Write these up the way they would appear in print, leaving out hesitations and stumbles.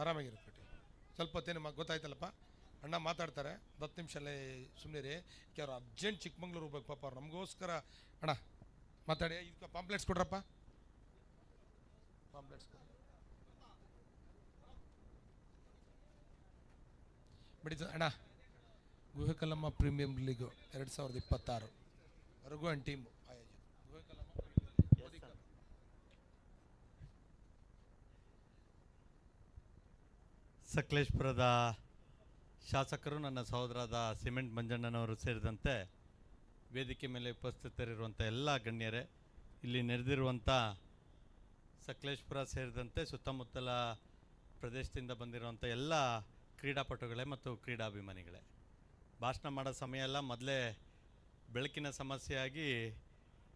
ಆರಾಮಾಗಿರ್ಬೇಕು. ಸ್ವಲ್ಪ ಹೊತ್ತೇನು ಗೊತ್ತಾಯ್ತಲ್ಲಪ್ಪ, ಅಣ್ಣ ಮಾತಾಡ್ತಾರೆ, 10 ನಿಮಿಷಲ್ಲೇ ಸುಮ್ಮನೆ ಅವ್ರು ಅರ್ಜೆಂಟ್ ಚಿಕ್ಕಮಂಗ್ಳೂರು ಹೋಗ್ಬೇಕು ಪಾಪ, ಅವ್ರು ನಮಗೋಸ್ಕರ. ಅಣ್ಣ ಮಾತಾಡಿ, ಇದಕ್ಕೆ ಪಾಂಪ್ಲೆಟ್ಸ್ ಕೊಡ್ರಪ್ಪ, ಪಾಂಪ್ಲೆಟ್ಸ್ ಬಿಡಿ ಅಣ್ಣ. Guhekallamma premium league 2026 Raghu and team ಸಕಲೇಶ್ಪುರದ ಶಾಸಕರು, ನನ್ನ ಸಹೋದರಾದ ಸಿಮೆಂಟ್ ಮಂಜಣ್ಣನವರು ಸೇರಿದಂತೆ ವೇದಿಕೆ ಮೇಲೆ ಉಪಸ್ಥಿತರಿರುವಂಥ ಎಲ್ಲ ಗಣ್ಯರೇ, ಇಲ್ಲಿ ನೆರೆದಿರುವಂಥ ಸಕಲೇಶ್ಪುರ ಸೇರಿದಂತೆ ಸುತ್ತಮುತ್ತಲ ಪ್ರದೇಶದಿಂದ ಬಂದಿರುವಂಥ ಎಲ್ಲ ಕ್ರೀಡಾಪಟುಗಳೇ ಮತ್ತು ಕ್ರೀಡಾಭಿಮಾನಿಗಳೇ, ಭಾಷಣ ಮಾಡೋ ಸಮಯ ಎಲ್ಲ ಮೊದಲೇ ಬೆಳಕಿನ ಸಮಸ್ಯೆಯಾಗಿ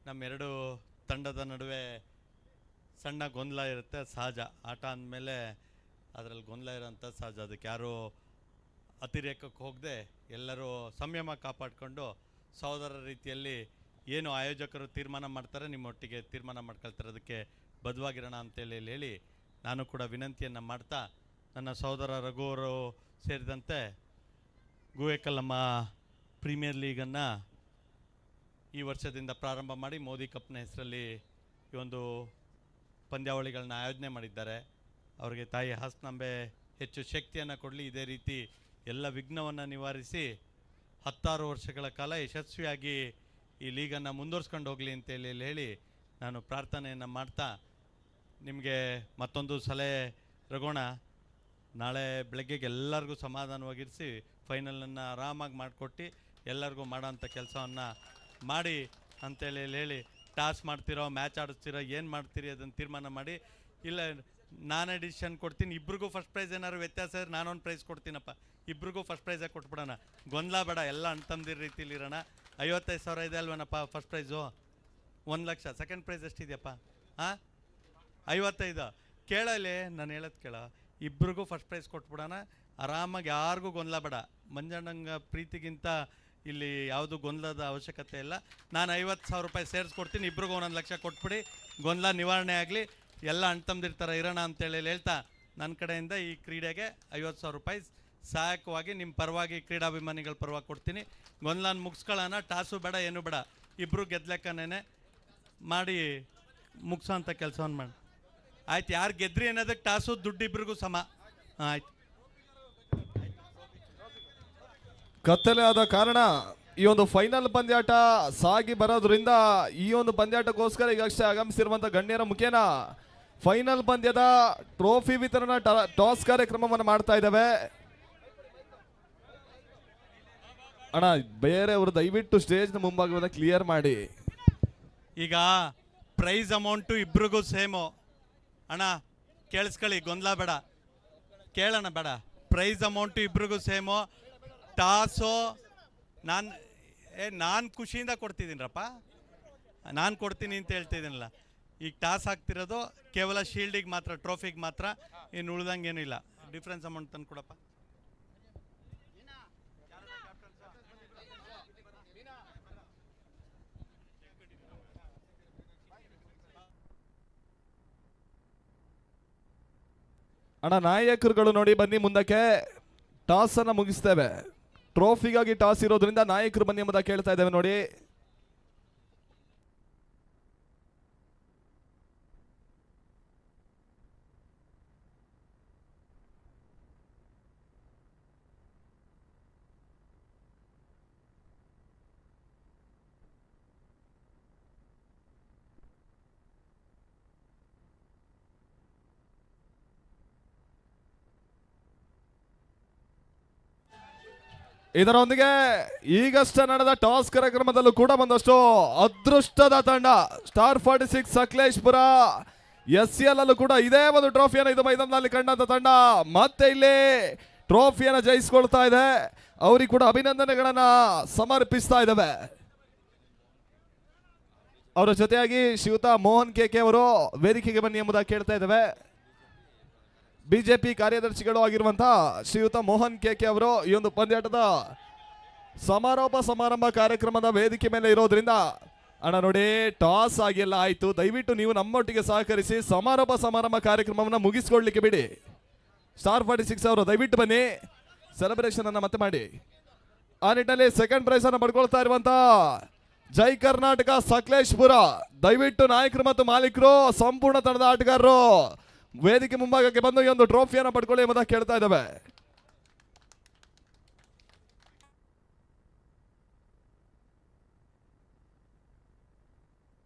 ನಮ್ಮೆರಡು ತಂಡದ ನಡುವೆ ಸಣ್ಣ ಗೊಂದಲ ಇರುತ್ತೆ, ಸಹಜ. ಆಟ ಅಂದಮೇಲೆ ಅದರಲ್ಲಿ ಗೊಂದಲ ಇರೋಂಥ ಸಹಜ. ಅದಕ್ಕೆ ಯಾರೂ ಅತಿರೇಕಕ್ಕೆ ಹೋಗದೆ ಎಲ್ಲರೂ ಸಂಯಮ ಕಾಪಾಡಿಕೊಂಡು ಸಹೋದರ ರೀತಿಯಲ್ಲಿ ಏನು ಆಯೋಜಕರು ತೀರ್ಮಾನ ಮಾಡ್ತಾರೆ ನಿಮ್ಮೊಟ್ಟಿಗೆ ತೀರ್ಮಾನ ಮಾಡ್ಕೊಳ್ತಾರೆ, ಅದಕ್ಕೆ ಬದ್ಧವಾಗಿರೋಣ ಅಂತೇಳಿ ಹೇಳಿ ನಾನು ಕೂಡ ವಿನಂತಿಯನ್ನು ಮಾಡ್ತಾ, ನನ್ನ ಸಹೋದರ ರಘು ಅವರು ಸೇರಿದಂತೆ ಗುಹೆಕಲ್ಲಮ್ಮ ಪ್ರೀಮಿಯರ್ ಲೀಗನ್ನು ಈ ವರ್ಷದಿಂದ ಪ್ರಾರಂಭ ಮಾಡಿ ಮೋದಿ ಕಪ್ನ ಹೆಸರಲ್ಲಿ ಈ ಒಂದು ಪಂದ್ಯಾವಳಿಗಳನ್ನ ಆಯೋಜನೆ ಮಾಡಿದ್ದಾರೆ. ಅವರಿಗೆ ತಾಯಿ ಹಾಸನಾಂಬೆ ಹೆಚ್ಚು ಶಕ್ತಿಯನ್ನು ಕೊಡಲಿ, ಇದೇ ರೀತಿ ಎಲ್ಲ ವಿಘ್ನವನ್ನು ನಿವಾರಿಸಿ 16 ವರ್ಷಗಳ ಕಾಲ ಯಶಸ್ವಿಯಾಗಿ ಈ ಲೀಗನ್ನು ಮುಂದುವರ್ಸ್ಕೊಂಡು ಹೋಗಲಿ ಅಂತೇಳಿ ಹೇಳಿ ನಾನು ಪ್ರಾರ್ಥನೆಯನ್ನು ಮಾಡ್ತಾ, ನಿಮಗೆ ಮತ್ತೊಂದು ಸಲಹೆ ರಘೋಣ, ನಾಳೆ ಬೆಳಗ್ಗೆಗೆ ಎಲ್ಲರಿಗೂ ಸಮಾಧಾನವಾಗಿರಿಸಿ ಫೈನಲನ್ನು ಆರಾಮಾಗಿ ಮಾಡಿಕೊಟ್ಟು ಎಲ್ಲರಿಗೂ ಮಾಡೋಂಥ ಕೆಲಸವನ್ನು ಮಾಡಿ ಅಂತೇಳಿ ಹೇಳಿ, ಟಾಸ್ ಮಾಡ್ತಿರೋ, ಮ್ಯಾಚ್ ಆಡಿಸ್ತಿರೋ, ಏನು ಮಾಡ್ತೀರಿ ಅದನ್ನು ತೀರ್ಮಾನ ಮಾಡಿ. ಇಲ್ಲ ನಾನೇ ಡಿಸಿಷನ್ ಕೊಡ್ತೀನಿ, ಇಬ್ರಿಗೂ ಫಸ್ಟ್ ಪ್ರೈಸ್ ಏನಾದ್ರು ವ್ಯತ್ಯಾಸ ಇದ್ರೆ ನಾನೊಂದು ಪ್ರೈಸ್ ಕೊಡ್ತೀನಪ್ಪ, ಇಬ್ರಿಗೂ ಫಸ್ಟ್ ಪ್ರೈಸೇ ಕೊಟ್ಬಿಡೋಣ, ಗೊಂದಲ ಬೇಡ, ಎಲ್ಲ ಅಣ್ತಂದಿರ ರೀತಿಲಿ ಇರೋಣ. 55,000 ಇದೆ ಅಲ್ವೇನಪ್ಪ first prize, 1 lakh. Second prize ಎಷ್ಟಿದೆಯಪ್ಪ? ಹಾಂ 55. ಕೇಳಲಿ, ನಾನು ಹೇಳೋದು ಕೇಳ, ಇಬ್ರಿಗೂ ಫಸ್ಟ್ ಪ್ರೈಸ್ ಕೊಟ್ಬಿಡೋಣ, ಆರಾಮಾಗಿ, ಯಾರಿಗೂ ಗೊಂದಲ ಬೇಡ. ಮಂಜಣ್ಣಂಗೆ ಪ್ರೀತಿಗಿಂತ ಇಲ್ಲಿ ಯಾವುದು ಗೊಂದಲದ ಅವಶ್ಯಕತೆ ಇಲ್ಲ. ನಾನು 50,000 ರೂಪಾಯಿ ಸೇರಿಸ್ಕೊಡ್ತೀನಿ, ಇಬ್ರಿಗೂ 1 ಲಕ್ಷ ಕೊಟ್ಬಿಡಿ, ಗೊಂದಲ ನಿವಾರಣೆ ಆಗಲಿ, ಎಲ್ಲ ಅಣ್ತಂದಿರ ಥರ ಇರೋಣ ಅಂತೇಳಿ ಹೇಳ್ತಾ, ನನ್ನ ಕಡೆಯಿಂದ ಈ ಕ್ರೀಡೆಗೆ 50,000 ರೂಪಾಯಿ ಸಹಾಯಕವಾಗಿ ನಿಮ್ಮ ಪರವಾಗಿ ಕ್ರೀಡಾಭಿಮಾನಿಗಳ ಪರವಾಗಿ ಕೊಡ್ತೀನಿ. ಗೊಂದಲನ ಮುಗಿಸ್ಕೊಳ್ಳೋಣ, ಟಾಸು ಬೇಡ, ಏನು ಬೇಡ, ಇಬ್ಬರು ಗೆದ್ಲೆಕ್ಕನೇ ಮಾಡಿ ಮುಗಿಸೋ ಅಂಥ ಕೆಲಸವನ್ನು ಮಾಡಿ. ಆಯ್ತು, ಯಾರು ಗೆದ್ರಿ ಅನ್ನೋದಕ್ಕೆ ಟಾಸು ದುಡ್ಡು ಇಬ್ರಿಗೂ ಸಮ. ಆಯ್ತು. ಕತ್ತಲೆ ಆದ ಕಾರಣ ಈ ಒಂದು ಫೈನಲ್ ಪಂದ್ಯಾಟ ಸಾಗಿ ಬರೋದ್ರಿಂದ ಈ ಒಂದು ಪಂದ್ಯಾಟಕ್ಕೋಸ್ಕರ ಈಗಷ್ಟೇ ಆಗಮಿಸಿರುವಂಥ ಗಣ್ಯರ ಮುಖೇನ ಫೈನಲ್ ಪಂದ್ಯದ ಟ್ರೋಫಿ ವಿತರಣಾ ಟಾಸ್ ಕಾರ್ಯಕ್ರಮವನ್ನು ಮಾಡ್ತಾ ಇದ್ದೇವೆ. ಅಣ್ಣ, ಬೇರೆಯವರು ದಯವಿಟ್ಟು ಸ್ಟೇಜ್ನ ಮುಂಭಾಗವನ್ನು ಕ್ಲಿಯರ್ ಮಾಡಿ. ಈಗ ಪ್ರೈಸ್ ಅಮೌಂಟು ಇಬ್ರಿಗೂ ಸೇಮು. ಅಣ್ಣ ಕೇಳಿಸ್ಕೊಳ್ಳಿ, ಗೊಂದಲ ಬೇಡ, ಕೇಳೋಣ ಬೇಡ. ಪ್ರೈಸ್ ಅಮೌಂಟು ಇಬ್ರಿಗೂ ಸೇಮು. ಟಾಸು ನಾನು ಖುಷಿಯಿಂದ ಕೊಡ್ತಿದ್ದೀನಪ್ಪ, ನಾನು ಕೊಡ್ತೀನಿ ಅಂತ ಹೇಳ್ತಿದ್ದೀನಲ್ಲ. ಈಗ ಟಾಸ್ ಆಗ್ತಿರೋದು ಕೇವಲ ಶೀಲ್ಡಿಗೆ ಮಾತ್ರ, ಟ್ರೋಫಿಗೆ ಮಾತ್ರ, ಇನ್ನು ಉಳ್ದಂಗೆ ಏನೂ ಇಲ್ಲ. ಡಿಫ್ರೆನ್ಸ್ ಅಮೌಂಟ್ ತಂದು ಕೊಡಪ್ಪ. ಅಣ್ಣ, ನಾಯಕರುಗಳು ನೋಡಿ ಬನ್ನಿ ಮುಂದಕ್ಕೆ, ಟಾಸ್ ಅನ್ನ ಮುಗಿಸ್ತೇವೆ. ಟ್ರೋಫಿಗಾಗಿ ಟಾಸ್ ಇರೋದ್ರಿಂದ ನಾಯಕರು ಬನ್ನಿ ಎಂಬುದಾಗಿ ಕೇಳ್ತಾ ಇದ್ದೇವೆ ನೋಡಿ. ಇದರೊಂದಿಗೆ ಈಗಷ್ಟೇ ನಡೆದ ಟಾಸ್ ಕಾರ್ಯಕ್ರಮದಲ್ಲೂ ಕೂಡ ಒಂದಷ್ಟು ಅದೃಷ್ಟದ ತಂಡ ಸ್ಟಾರ್ 46 ಸಕಲೇಶ್ಪುರ SCL ಅಲ್ಲೂ ಕೂಡ ಇದೇ ಒಂದು ಟ್ರೋಫಿಯನ್ನು ಇದು ಮೈದಾನದಲ್ಲಿ ಕಂಡಂತ ತಂಡ ಮತ್ತೆ ಇಲ್ಲಿ ಟ್ರೋಫಿಯನ್ನು ಜಯಿಸಿಕೊಳ್ತಾ ಇದೆ. ಅವರಿಗೆ ಕೂಡ ಅಭಿನಂದನೆಗಳನ್ನ ಸಮರ್ಪಿಸ್ತಾ ಇದ್ದಾವೆ. ಅವರ ಜೊತೆಯಾಗಿ ಶ್ರೀಯುತ ಮೋಹನ್ KK ಅವರು ವೇದಿಕೆಗೆ ಬನ್ನಿ ಎಂಬುದಾಗಿ ಕೇಳ್ತಾ ಇದ್ದಾವೆ. ಬಿಜೆಪಿ ಕಾರ್ಯದರ್ಶಿಗಳು ಆಗಿರುವಂತಹ ಶ್ರೀಯುತ ಮೋಹನ್ KK ಅವರು ಈ ಒಂದು ಪಂದ್ಯಾಟದ ಸಮಾರೋಪ ಸಮಾರಂಭ ಕಾರ್ಯಕ್ರಮದ ವೇದಿಕೆ ಮೇಲೆ ಇರೋದ್ರಿಂದ, ಅಣ್ಣ ನೋಡಿ, ಟಾಸ್ ಆಗಿಲ್ಲ ಆಯ್ತು, ದಯವಿಟ್ಟು ನೀವು ನಮ್ಮೊಟ್ಟಿಗೆ ಸಹಕರಿಸಿ ಸಮಾರೋಪ ಸಮಾರಂಭ ಕಾರ್ಯಕ್ರಮವನ್ನು ಮುಗಿಸ್ಕೊಳ್ಲಿಕ್ಕೆ ಬಿಡಿ. ಸ್ಟಾರ್ 46 ಅವರು ದಯವಿಟ್ಟು ಬನ್ನಿ, ಸೆಲೆಬ್ರೇಷನ್ ಅನ್ನ ಮತ್ತೆ ಮಾಡಿ. ಆ ನಿಟ್ಟಿನಲ್ಲಿ ಸೆಕೆಂಡ್ ಪ್ರೈಸ್ ಅನ್ನು ಪಡ್ಕೊಳ್ತಾ ಇರುವಂತ ಜೈ ಕರ್ನಾಟಕ ಸಕಲೇಶ್ಪುರ, ದಯವಿಟ್ಟು ನಾಯಕರು ಮತ್ತು ಮಾಲೀಕರು ಸಂಪೂರ್ಣ ತಂಡದ ಆಟಗಾರರು ವೇದಿಕೆ ಮುಂಭಾಗಕ್ಕೆ ಬಂದು ಈ ಒಂದು ಟ್ರೋಫಿಯನ್ನು ಪಡ್ಕೊಳ್ಳಿ ಎಂಬುದಾಗಿ ಕೇಳ್ತಾ ಇದ್ದಾವೆ.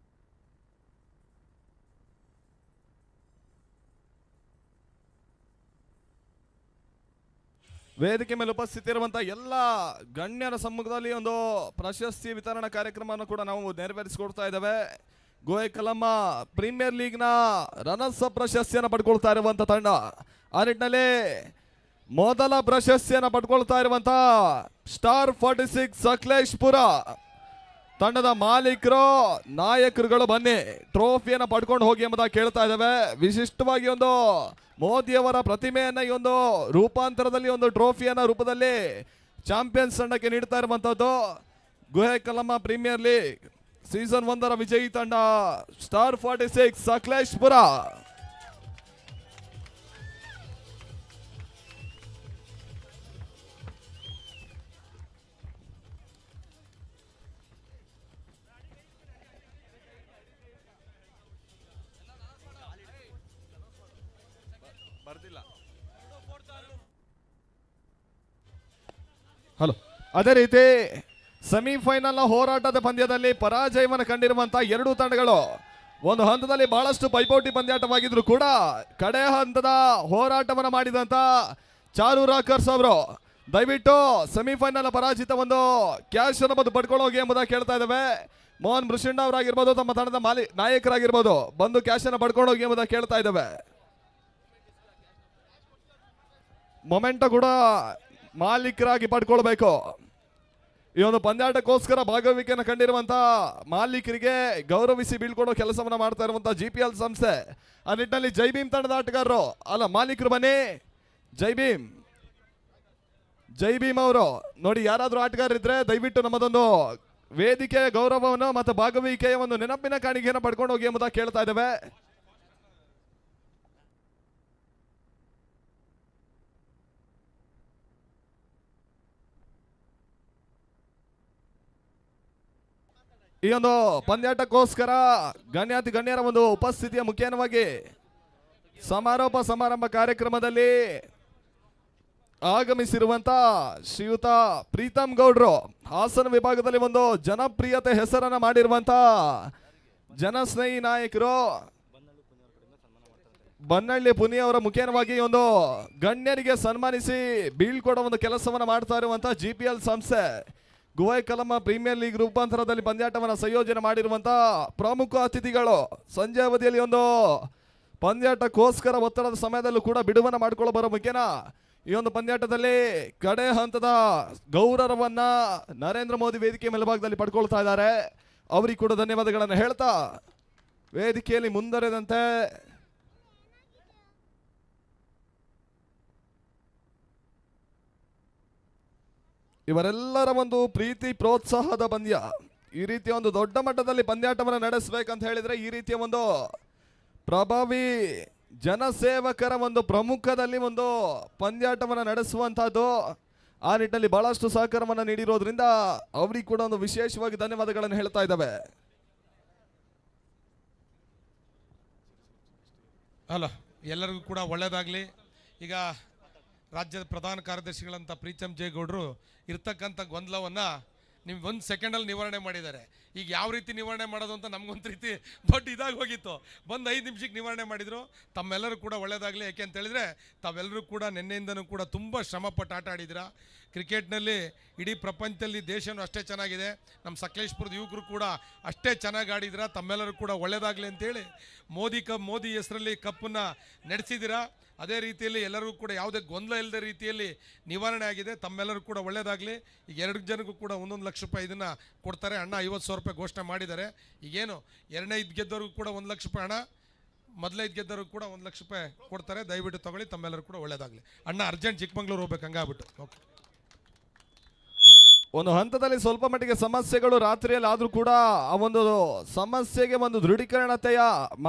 ವೇದಿಕೆ ಮೇಲೆ ಉಪಸ್ಥಿತಿರುವಂತಹ ಎಲ್ಲ ಗಣ್ಯರ ಸಮ್ಮುಖದಲ್ಲಿ ಒಂದು ಪ್ರಶಸ್ತಿ ವಿತರಣಾ ಕಾರ್ಯಕ್ರಮವನ್ನು ಕೂಡ ನಾವು ನೆರವೇರಿಸಿಕೊಡ್ತಾ ಇದ್ದೇವೆ. ಗೋಯಕಲಮ್ಮ ಪ್ರೀಮಿಯರ್ ಲೀಗ್ನ ರನ್ನರ್ಸ್ ಅಪ್ ಪ್ರಶಸ್ತಿಯನ್ನು ಪಡ್ಕೊಳ್ತಾ ಇರುವಂತ ತಂಡ. ಆ ನಿಟ್ಟಿನಲ್ಲಿ ಮೊದಲ ಪ್ರಶಸ್ತಿಯನ್ನು ಪಡ್ಕೊಳ್ತಾ ಇರುವಂತ ಸ್ಟಾರ್ 46 ಸಕಲೇಶ್ಪುರ ತಂಡದ ಮಾಲೀಕರು ನಾಯಕರುಗಳು ಬನ್ನಿ, ಟ್ರೋಫಿಯನ್ನು ಪಡ್ಕೊಂಡು ಹೋಗಿ ಎಂಬುದಾಗಿ ಕೇಳ್ತಾ ಇದ್ದೇವೆ. ವಿಶಿಷ್ಟವಾಗಿ ಒಂದು ಮೋದಿಯವರ ಪ್ರತಿಮೆಯನ್ನ ಈ ಒಂದು ರೂಪಾಂತರದಲ್ಲಿ ಒಂದು ಟ್ರೋಫಿಯನ್ನ ರೂಪದಲ್ಲಿ ಚಾಂಪಿಯನ್ಸ್ ತಂಡಕ್ಕೆ ನೀಡ್ತಾ ಇರುವಂತದ್ದು ಗೋಯಕಲಮ್ಮ ಪ್ರೀಮಿಯರ್ ಲೀಗ್ ಸೀಸನ್ 1 ವಿಜಯಿ ತಂಡ ಸ್ಟಾರ್ 46 ಸಕಲೇಶ್ಪುರ. ಹಲೋ, ಅದೇ ರೀತಿ ಸೆಮಿಫೈನಲ್ನ ಹೋರಾಟದ ಪಂದ್ಯದಲ್ಲಿ ಪರಾಜಯವನ್ನು ಕಂಡಿರುವಂತಹ ಎರಡೂ ತಂಡಗಳು ಒಂದು ಹಂತದಲ್ಲಿ ಬಹಳಷ್ಟು ಪೈಪೋಟಿ ಪಂದ್ಯಾಟವಾಗಿದ್ರು ಕೂಡ ಕಡೆ ಹಂತದ ಹೋರಾಟವನ್ನು ಮಾಡಿದಂತ ಚಾರು ರಾಕರ್ಸ್ ಅವರು ದಯವಿಟ್ಟು ಸೆಮಿಫೈನಲ್ ಪರಾಜಿತ ಒಂದು ಕ್ಯಾಶ್ ಅನ್ನು ಬಂದು ಪಡ್ಕೊಂಡು ಹೋಗಿ ಎಂಬುದಾಗಿ ಕೇಳ್ತಾ ಇದ್ದೇವೆ. ಮೋಹನ್ ಬೃಷಿಂಡ ಅವರಾಗಿರ್ಬೋದು, ತಮ್ಮ ತಂಡದ ನಾಯಕರಾಗಿರ್ಬೋದು, ಬಂದು ಕ್ಯಾಶ್ ಅನ್ನು ಪಡ್ಕೊಂಡು ಹೋಗಿ ಎಂಬುದಾಗಿ ಕೇಳ್ತಾ ಇದ್ದೇವೆ. ಮೊಮೆಂಟ ಕೂಡ ಮಾಲೀಕರಾಗಿ ಪಡ್ಕೊಳ್ಬೇಕು. ಈ ಒಂದು ಪಂದ್ಯಾಟಕ್ಕೋಸ್ಕರ ಭಾಗವಹಿಕೆಯನ್ನು ಕಂಡಿರುವಂತ ಮಾಲೀಕರಿಗೆ ಗೌರವಿಸಿ ಬೀಳ್ಕೊಡೋ ಕೆಲಸವನ್ನ ಮಾಡ್ತಾ ಇರುವಂತ GPL ಸಂಸ್ಥೆ. ಆ ನಿಟ್ಟಿನಲ್ಲಿ ಜೈ ಭೀಮ್ ತಂಡದ ಆಟಗಾರರು ಅಲ್ಲ ಮಾಲೀಕರು ಬನ್ನಿ. ಜೈ ಭೀಮ್ ಅವರು ನೋಡಿ, ಯಾರಾದ್ರೂ ಆಟಗಾರರಿದ್ರೆ ದಯವಿಟ್ಟು ನಮ್ಮದೊಂದು ವೇದಿಕೆಯ ಗೌರವವನ್ನು ಮತ್ತು ಭಾಗವಹಿಕೆಯ ಒಂದು ನೆನಪಿನ ಕಾಣಿಕೆಯನ್ನು ಪಡ್ಕೊಂಡು ಹೋಗಿ ಎಂಬುದಾಗಿ ಕೇಳ್ತಾ ಇದ್ದೇವೆ. ಈ ಒಂದು ಪಂದ್ಯಾಟಕ್ಕೋಸ್ಕರ ಗಣ್ಯಾತಿ ಗಣ್ಯರ ಒಂದು ಉಪಸ್ಥಿತಿಯ ಮುಖೇನವಾಗಿ ಸಮಾರೋಪ ಸಮಾರಂಭ ಕಾರ್ಯಕ್ರಮದಲ್ಲಿ ಆಗಮಿಸಿರುವಂತ ಶ್ರೀಯುತ ಪ್ರೀತಮ್ ಗೌಡ್ರು, ಹಾಸನ ವಿಭಾಗದಲ್ಲಿ ಒಂದು ಜನಪ್ರಿಯತೆ ಹೆಸರನ್ನ ಮಾಡಿರುವಂತ ಜನಸ್ನೇಹಿ ನಾಯಕರು ಬನ್ನಳ್ಳಿ ಪುನಿ ಅವರ ಮುಖೇನವಾಗಿ ಒಂದು ಗಣ್ಯರಿಗೆ ಸನ್ಮಾನಿಸಿ ಬೀಳ್ಕೊಡೋ ಒಂದು ಕೆಲಸವನ್ನ ಮಾಡ್ತಾ ಇರುವಂತ GPL ಸಂಸ್ಥೆ. ಗೋಯಕಲಮ್ಮ ಪ್ರೀಮಿಯರ್ ಲೀಗ್ ರೂಪಾಂತರದಲ್ಲಿ ಪಂದ್ಯಾಟವನ್ನು ಸಂಯೋಜನೆ ಮಾಡಿರುವಂತ ಪ್ರಮುಖ ಅತಿಥಿಗಳು ಸಂಜೆ ಅವಧಿಯಲ್ಲಿ ಒಂದು ಪಂದ್ಯಾಟಕ್ಕೋಸ್ಕರ ಒತ್ತಡದ ಸಮಯದಲ್ಲೂ ಕೂಡ ಬಿಡುವನ್ನು ಮಾಡಿಕೊಳ್ಳೋ ಬರೋ ಮುಖೇನ ಈ ಒಂದು ಪಂದ್ಯಾಟದಲ್ಲಿ ಕಡೆ ಹಂತದ ಗೌರವವನ್ನ ನರೇಂದ್ರ ಮೋದಿ ವೇದಿಕೆ ಮೇಲ್ಭಾಗದಲ್ಲಿ ಪಡ್ಕೊಳ್ತಾ ಇದ್ದಾರೆ. ಅವರಿಗೆ ಕೂಡ ಧನ್ಯವಾದಗಳನ್ನು ಹೇಳ್ತಾ ವೇದಿಕೆಯಲ್ಲಿ ಮುಂದುವರೆದಂತೆ ಇವರೆಲ್ಲರ ಒಂದು ಪ್ರೀತಿ ಪ್ರೋತ್ಸಾಹದ ಪಂದ್ಯ. ಈ ರೀತಿಯ ಒಂದು ದೊಡ್ಡ ಮಟ್ಟದಲ್ಲಿ ಪಂದ್ಯಾಟವನ್ನು ನಡೆಸಬೇಕಂತ ಹೇಳಿದ್ರೆ ಈ ರೀತಿಯ ಒಂದು ಪ್ರಭಾವಿ ಜನಸೇವಕರ ಒಂದು ಪ್ರಮುಖದಲ್ಲಿ ಒಂದು ಪಂದ್ಯಾಟವನ್ನು ನಡೆಸುವಂತಹದ್ದು. ಆ ನಿಟ್ಟಿನಲ್ಲಿ ಬಹಳಷ್ಟು ಸಹಕಾರವನ್ನು ನೀಡಿರೋದ್ರಿಂದ ಅವರಿಗೆ ಕೂಡ ಒಂದು ವಿಶೇಷವಾಗಿ ಧನ್ಯವಾದಗಳನ್ನು ಹೇಳ್ತಾ ಇದ್ದಾವೆ. ಅಲ್ಲ, ಎಲ್ಲರಿಗೂ ಕೂಡ ಒಳ್ಳೆಯದಾಗಲಿ. ಈಗ ರಾಜ್ಯದ ಪ್ರಧಾನ ಕಾರ್ಯದರ್ಶಿಗಳಂತ ಪ್ರೀತಮ್ ಜೇಗೌಡರು ಇರ್ತಕ್ಕಂಥ ಗೊಂದಲವನ್ನು ನೀವು 1 ಸೆಕೆಂಡಲ್ಲಿ ನಿವಾರಣೆ ಮಾಡಿದ್ದಾರೆ. ಈಗ ಯಾವ ರೀತಿ ನಿವಾರಣೆ ಮಾಡೋದು ಅಂತ ನಮಗೊಂದು ರೀತಿ ದೊಡ್ಡ ಇದಾಗಿ ಹೋಗಿತ್ತು. 5 ನಿಮಿಷಕ್ಕೆ ನಿವಾರಣೆ ಮಾಡಿದರು. ತಮ್ಮೆಲ್ಲರೂ ಕೂಡ ಒಳ್ಳೆಯದಾಗಲಿ. ಯಾಕೆ ಅಂತ ಹೇಳಿದ್ರೆ ತಾವೆಲ್ಲರೂ ಕೂಡ ನಿನ್ನೆಯಿಂದನೂ ಕೂಡ ತುಂಬ ಶ್ರಮಪಟ್ಟು ಆಟ ಆಡಿದ್ದೀರಾ. ಕ್ರಿಕೆಟ್ನಲ್ಲಿ ಇಡೀ ಪ್ರಪಂಚದಲ್ಲಿ ದೇಶನೂ ಅಷ್ಟೇ ಚೆನ್ನಾಗಿದೆ, ನಮ್ಮ ಸಕಲೇಶ್ಪುರದ ಯುವಕರು ಕೂಡ ಅಷ್ಟೇ ಚೆನ್ನಾಗಿ ಆಡಿದ್ದೀರಾ. ತಮ್ಮೆಲ್ಲರೂ ಕೂಡ ಒಳ್ಳೆಯದಾಗಲಿ ಅಂತೇಳಿ ಮೋದಿ ಹೆಸರಲ್ಲಿ ಕಪ್ಪನ್ನು ನಡೆಸಿದ್ದೀರಾ. ಅದೇ ರೀತಿಯಲ್ಲಿ ಎಲ್ಲರಿಗೂ ಕೂಡ ಯಾವುದೇ ಗೊಂದಲ ಇಲ್ಲದ ರೀತಿಯಲ್ಲಿ ನಿವಾರಣೆ ಆಗಿದೆ. ತಮ್ಮೆಲ್ಲರೂ ಕೂಡ ಒಳ್ಳೆಯದಾಗಲಿ. ಈಗ 2 ಜನಕ್ಕೂ ಕೂಡ 1 ಲಕ್ಷ ರೂಪಾಯಿ ಇದನ್ನು ಕೊಡ್ತಾರೆ. ಅಣ್ಣ 50,000 ರೂಪಾಯಿ ಘೋಷಣೆ ಮಾಡಿದ್ದಾರೆ. ಈಗೇನು 2ನೇ ಇದು ಗೆದ್ದವ್ರಿಗೂ ಕೂಡ 1 ಲಕ್ಷ ರೂಪಾಯಿ ಹಣ, ಮೊದಲೇ ಇದು ಗೆದ್ದವ್ರಿಗೂ ಕೂಡ 1 ಲಕ್ಷ ರೂಪಾಯಿ ಕೊಡ್ತಾರೆ. ದಯವಿಟ್ಟು ತಗೊಳ್ಳಿ. ತಮ್ಮೆಲ್ಲರೂ ಕೂಡ ಒಳ್ಳೆಯದಾಗಲಿ. ಅಣ್ಣ ಅರ್ಜೆಂಟ್ ಚಿಕ್ಕಮಂಗ್ಳೂರು ಹೋಗ್ಬೇಕು ಹಂಗಾಗ್ಬಿಟ್ಟು. ಓಕೆ. ಒಂದು ಹಂತದಲ್ಲಿ ಸ್ವಲ್ಪ ಮಟ್ಟಿಗೆ ಸಮಸ್ಯೆಗಳು ರಾತ್ರಿಯಲ್ಲಿ ಆದರೂ ಕೂಡ ಆ ಒಂದು ಸಮಸ್ಯೆಗೆ ಒಂದು ದೃಢೀಕರಣತೆಯ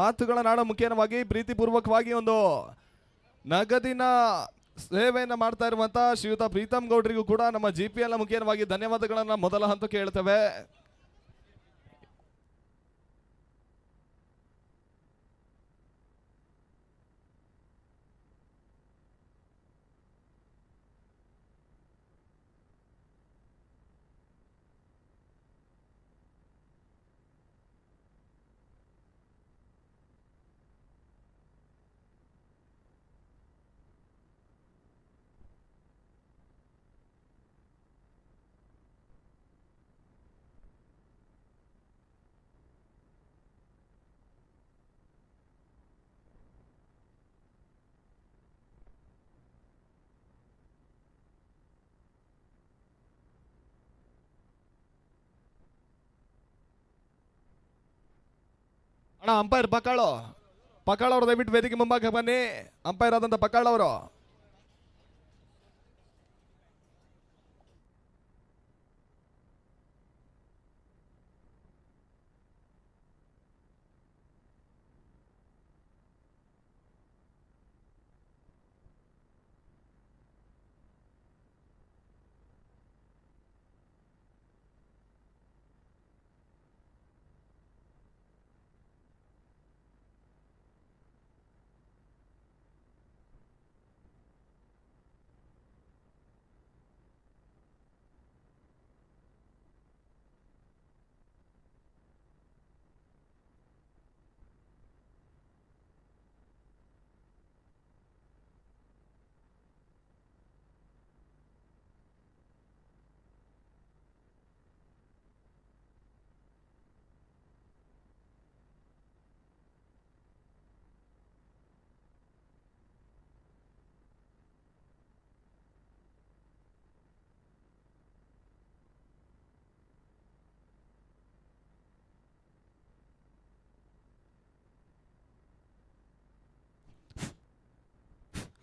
ಮಾತುಗಳನ್ನಾಡೋ ಮುಖೇನವಾಗಿ ಪ್ರೀತಿಪೂರ್ವಕವಾಗಿ ಒಂದು ನಗದಿನ ಸೇವೆಯನ್ನ ಮಾಡ್ತಾ ಇರುವಂತ ಶ್ರೀಯುತ ಪ್ರೀತಮ್ ಗೌಡ್ರಿಗೂ ಕೂಡ ನಮ್ಮ GPL ಮುಖೇನವಾಗಿ ಧನ್ಯವಾದಗಳನ್ನ ಮೊದಲ ಹಂತಕ್ಕೆ ಹೇಳ್ತೇವೆ. ಅಣ್ಣ ಅಂಪೈರ್ ಪಕಾಳ್ ಅವರು ದಯವಿಟ್ಟು ವೇದಿಕೆ ಮುಂಭಾಗ ಬನ್ನಿ. ಅಂಪೈರ್ ಆದಂತ ಪಕಾಳ್ ಅವರು.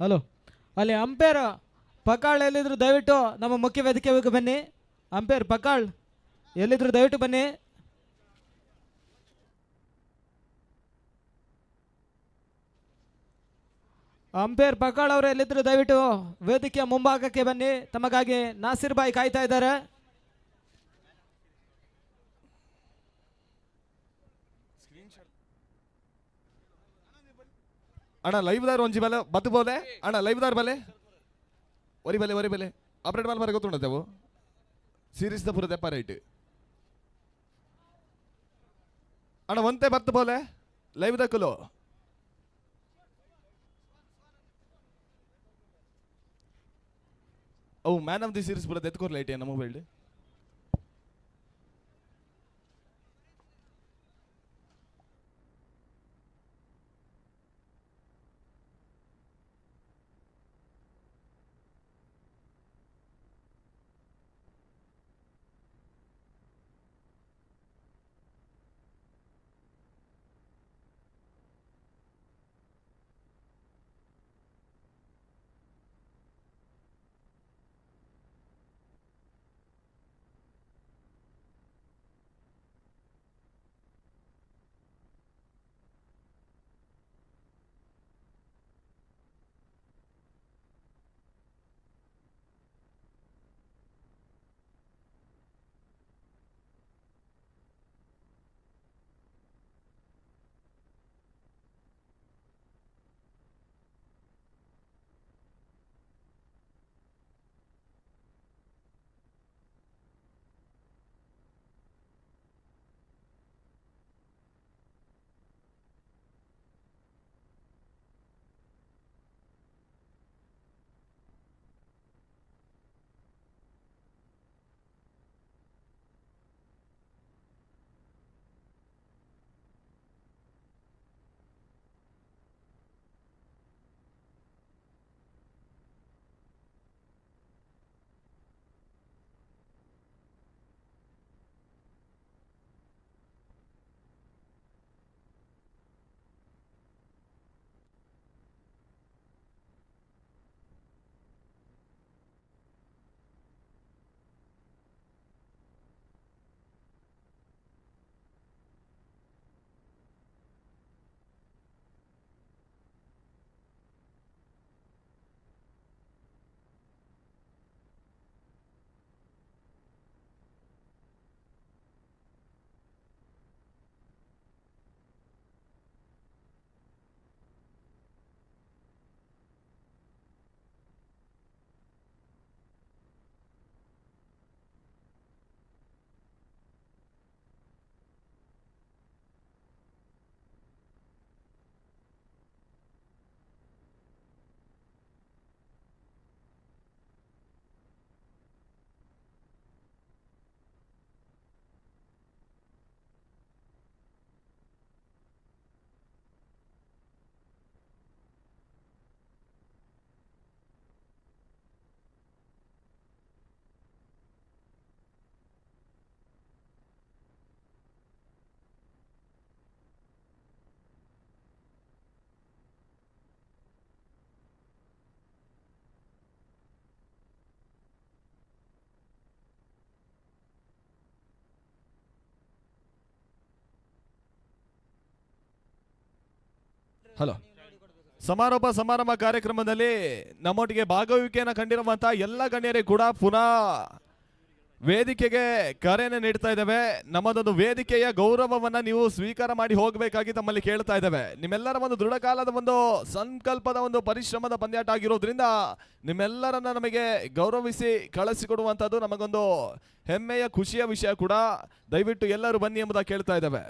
ಹಲೋ, ಅಲ್ಲಿ ಅಂಪೇರ್ ಪಕಾಳ್ ಎಲ್ಲಿದ್ರು ದಯವಿಟ್ಟು ನಮ್ಮ ಮುಖ್ಯ ವೇದಿಕೆಗೆ ಬನ್ನಿ. ಅಂಪೇರ್ ಪಕಾಳ್ ಎಲ್ಲಿದ್ರು ದಯವಿಟ್ಟು ಬನ್ನಿ. ಅಂಪೇರ್ ಪಕಾಳ್ ಅವರು ಎಲ್ಲಿದ್ರು ದಯವಿಟ್ಟು ವೇದಿಕೆಯ ಮುಂಭಾಗಕ್ಕೆ ಬನ್ನಿ. ತಮಗಾಗಿ ನಾಸಿರ್ ಬಾಯ್ ಕಾಯ್ತಾ ಇದ್ದಾರೆ. ಅಣ್ಣ ಲೈವ್ ದಾರ್ ಒಂಜಿ ಬಲೆ ಬತ್ತು ಬೋಲೆ ಅಣ್ಣ ಲೈವ್ ದಾರ್ ಬಲೆ ಒರಿ ಬಲೆ ಆಪರೇಟ್ ಮಾಲ್ ಮರೆ ಗೊತ್ತುಂಡತೆವು ಸೀರೀಸ್ ದ ಪೂರ ದೆಪ್ಪ ರೈಟ್ ಅಣ್ಣ ಒಂತೆ ಬತ್ತು ಬೋಲೆ ಲೈವ್ ದಕ್ಕಲು ಅವು ಮ್ಯಾನ್ ಆಫ್ ದಿ ಸೀರೀಸ್ ಪೂರ ದೆತ್ಕೋರ್ ಲೈಟ್ ನಮ್ಮ ಮೊಬೈಲ್ ಹಲೋ. ಸಮಾರಂಭ ಕಾರ್ಯಕ್ರಮದಲ್ಲಿ ನಮ್ಮೊಟ್ಟಿಗೆ ಭಾಗವಹಿಕೆಯನ್ನು ಕಂಡಿರುವಂತಹ ಎಲ್ಲ ಗಣ್ಯರಿಗೆ ಕೂಡ ಪುನಃ ವೇದಿಕೆಗೆ ಕರೆಯನ್ನು ನೀಡ್ತಾ ಇದ್ದೇವೆ. ನಮ್ಮದೊಂದು ವೇದಿಕೆಯ ಗೌರವವನ್ನ ನೀವು ಸ್ವೀಕಾರ ಮಾಡಿ ಹೋಗಬೇಕಾಗಿ ತಮ್ಮಲ್ಲಿ ಕೇಳ್ತಾ ಇದ್ದೇವೆ. ನಿಮ್ಮೆಲ್ಲರ ಒಂದು ದೃಢಕಾಲದ ಒಂದು ಸಂಕಲ್ಪದ ಒಂದು ಪರಿಶ್ರಮದ ಪಂದ್ಯಾಟ ಆಗಿರೋದ್ರಿಂದ ನಿಮ್ಮೆಲ್ಲರನ್ನ ನಮಗೆ ಗೌರವಿಸಿ ಕಳಿಸಿಕೊಡುವಂಥದ್ದು ನಮಗೊಂದು ಹೆಮ್ಮೆಯ ಖುಷಿಯ ವಿಷಯ ಕೂಡ. ದಯವಿಟ್ಟು ಎಲ್ಲರೂ ಬನ್ನಿ ಎಂಬುದಾಗಿ ಕೇಳ್ತಾ ಇದ್ದೇವೆ.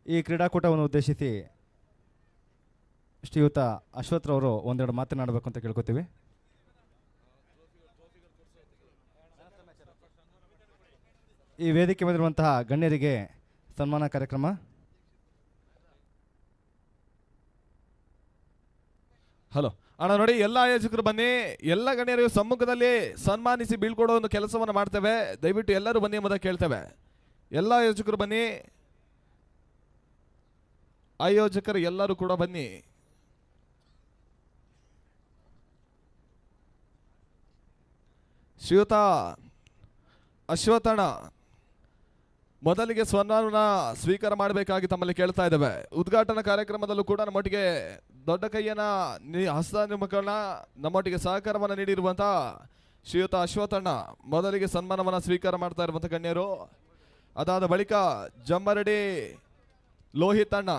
ಈ ಕ್ರೀಡಾಕೂಟವನ್ನು ಉದ್ದೇಶಿಸಿ ಶ್ರೀಯುತ ಅಶ್ವಥ್ರವರು ಒಂದೆರಡು ಮಾತನಾಡಬೇಕು ಅಂತ ಕೇಳ್ಕೊತೀವಿ. ಈ ವೇದಿಕೆ ಬಂದಿರುವಂತಹ ಗಣ್ಯರಿಗೆ ಸನ್ಮಾನ ಕಾರ್ಯಕ್ರಮ. ಹಲೋ ಅಣ್ಣ, ನೋಡಿ ಎಲ್ಲ ಆಯೋಜಕರು ಬನ್ನಿ. ಎಲ್ಲ ಗಣ್ಯರಿಗೂ ಸಮ್ಮುಖದಲ್ಲಿ ಸನ್ಮಾನಿಸಿ ಬೀಳ್ಕೊಡೋ ಒಂದು ಕೆಲಸವನ್ನು ಮಾಡ್ತೇವೆ. ದಯವಿಟ್ಟು ಎಲ್ಲರೂ ಬನ್ನಿ ಎಂಬುದಾಗಿ ಕೇಳ್ತೇವೆ. ಎಲ್ಲ ಆಯೋಜಕರು ಬನ್ನಿ. ಆಯೋಜಕರು ಎಲ್ಲರೂ ಕೂಡ ಬನ್ನಿ. ಶ್ರೀಯುತ ಅಶ್ವಥಣ್ಣ ಮೊದಲಿಗೆ ಸನ್ಮಾನ ಸ್ವೀಕಾರ ಮಾಡಬೇಕಾಗಿ ತಮ್ಮಲ್ಲಿ ಕೇಳ್ತಾ ಇದ್ದೇವೆ. ಉದ್ಘಾಟನಾ ಕಾರ್ಯಕ್ರಮದಲ್ಲೂ ಕೂಡ ನಮ್ಮೊಟ್ಟಿಗೆ ದೊಡ್ಡ ಕೈಯನ್ನ ಹಸ್ತಾನುಮುಖನ ನಮ್ಮೊಟ್ಟಿಗೆ ಸಹಕಾರವನ್ನು ನೀಡಿರುವಂಥ ಶ್ರೀಯುತ ಅಶ್ವಥಣ್ಣ ಮೊದಲಿಗೆ ಸನ್ಮಾನವನ್ನು ಸ್ವೀಕಾರ ಮಾಡ್ತಾ ಇರುವಂಥ ಗಣ್ಯರು. ಅದಾದ ಬಳಿಕ ಜಮ್ಮರಡಿ ಲೋಹಿತಣ್ಣ,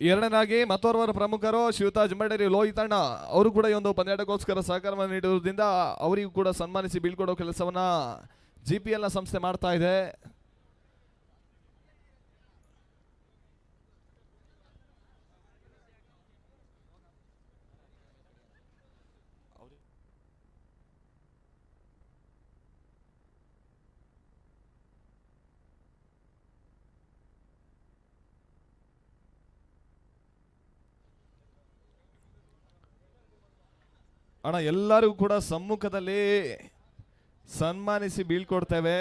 ಎರಡನೇದಾಗಿ ಮತ್ತೋರ್ವರ ಪ್ರಮುಖರು ಶ್ರೀಯುತ ಜಮ್ಮರಡಿ ಲೋಹಿತಣ್ಣ ಅವರು ಕೂಡ ಈ ಒಂದು ಪಂದ್ಯಾಟಕ್ಕೋಸ್ಕರ ಸಹಕಾರವನ್ನು ನೀಡುವುದರಿಂದ ಅವರಿಗೂ ಕೂಡ ಸನ್ಮಾನಿಸಿ ಬೀಳ್ಕೊಡೋ ಕೆಲಸವನ್ನ GPL ನ ಸಂಸ್ಥೆ ಮಾಡ್ತಾ ಇದೆ. ಅಣ್ಣ ಎಲ್ಲರಿಗೂ ಕೂಡ ಸಮ್ಮುಖದಲ್ಲಿ ಸನ್ಮಾನಿಸಿ ಬೀಳ್ಕೊಡ್ತೇವೆ.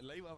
ಲೈವ್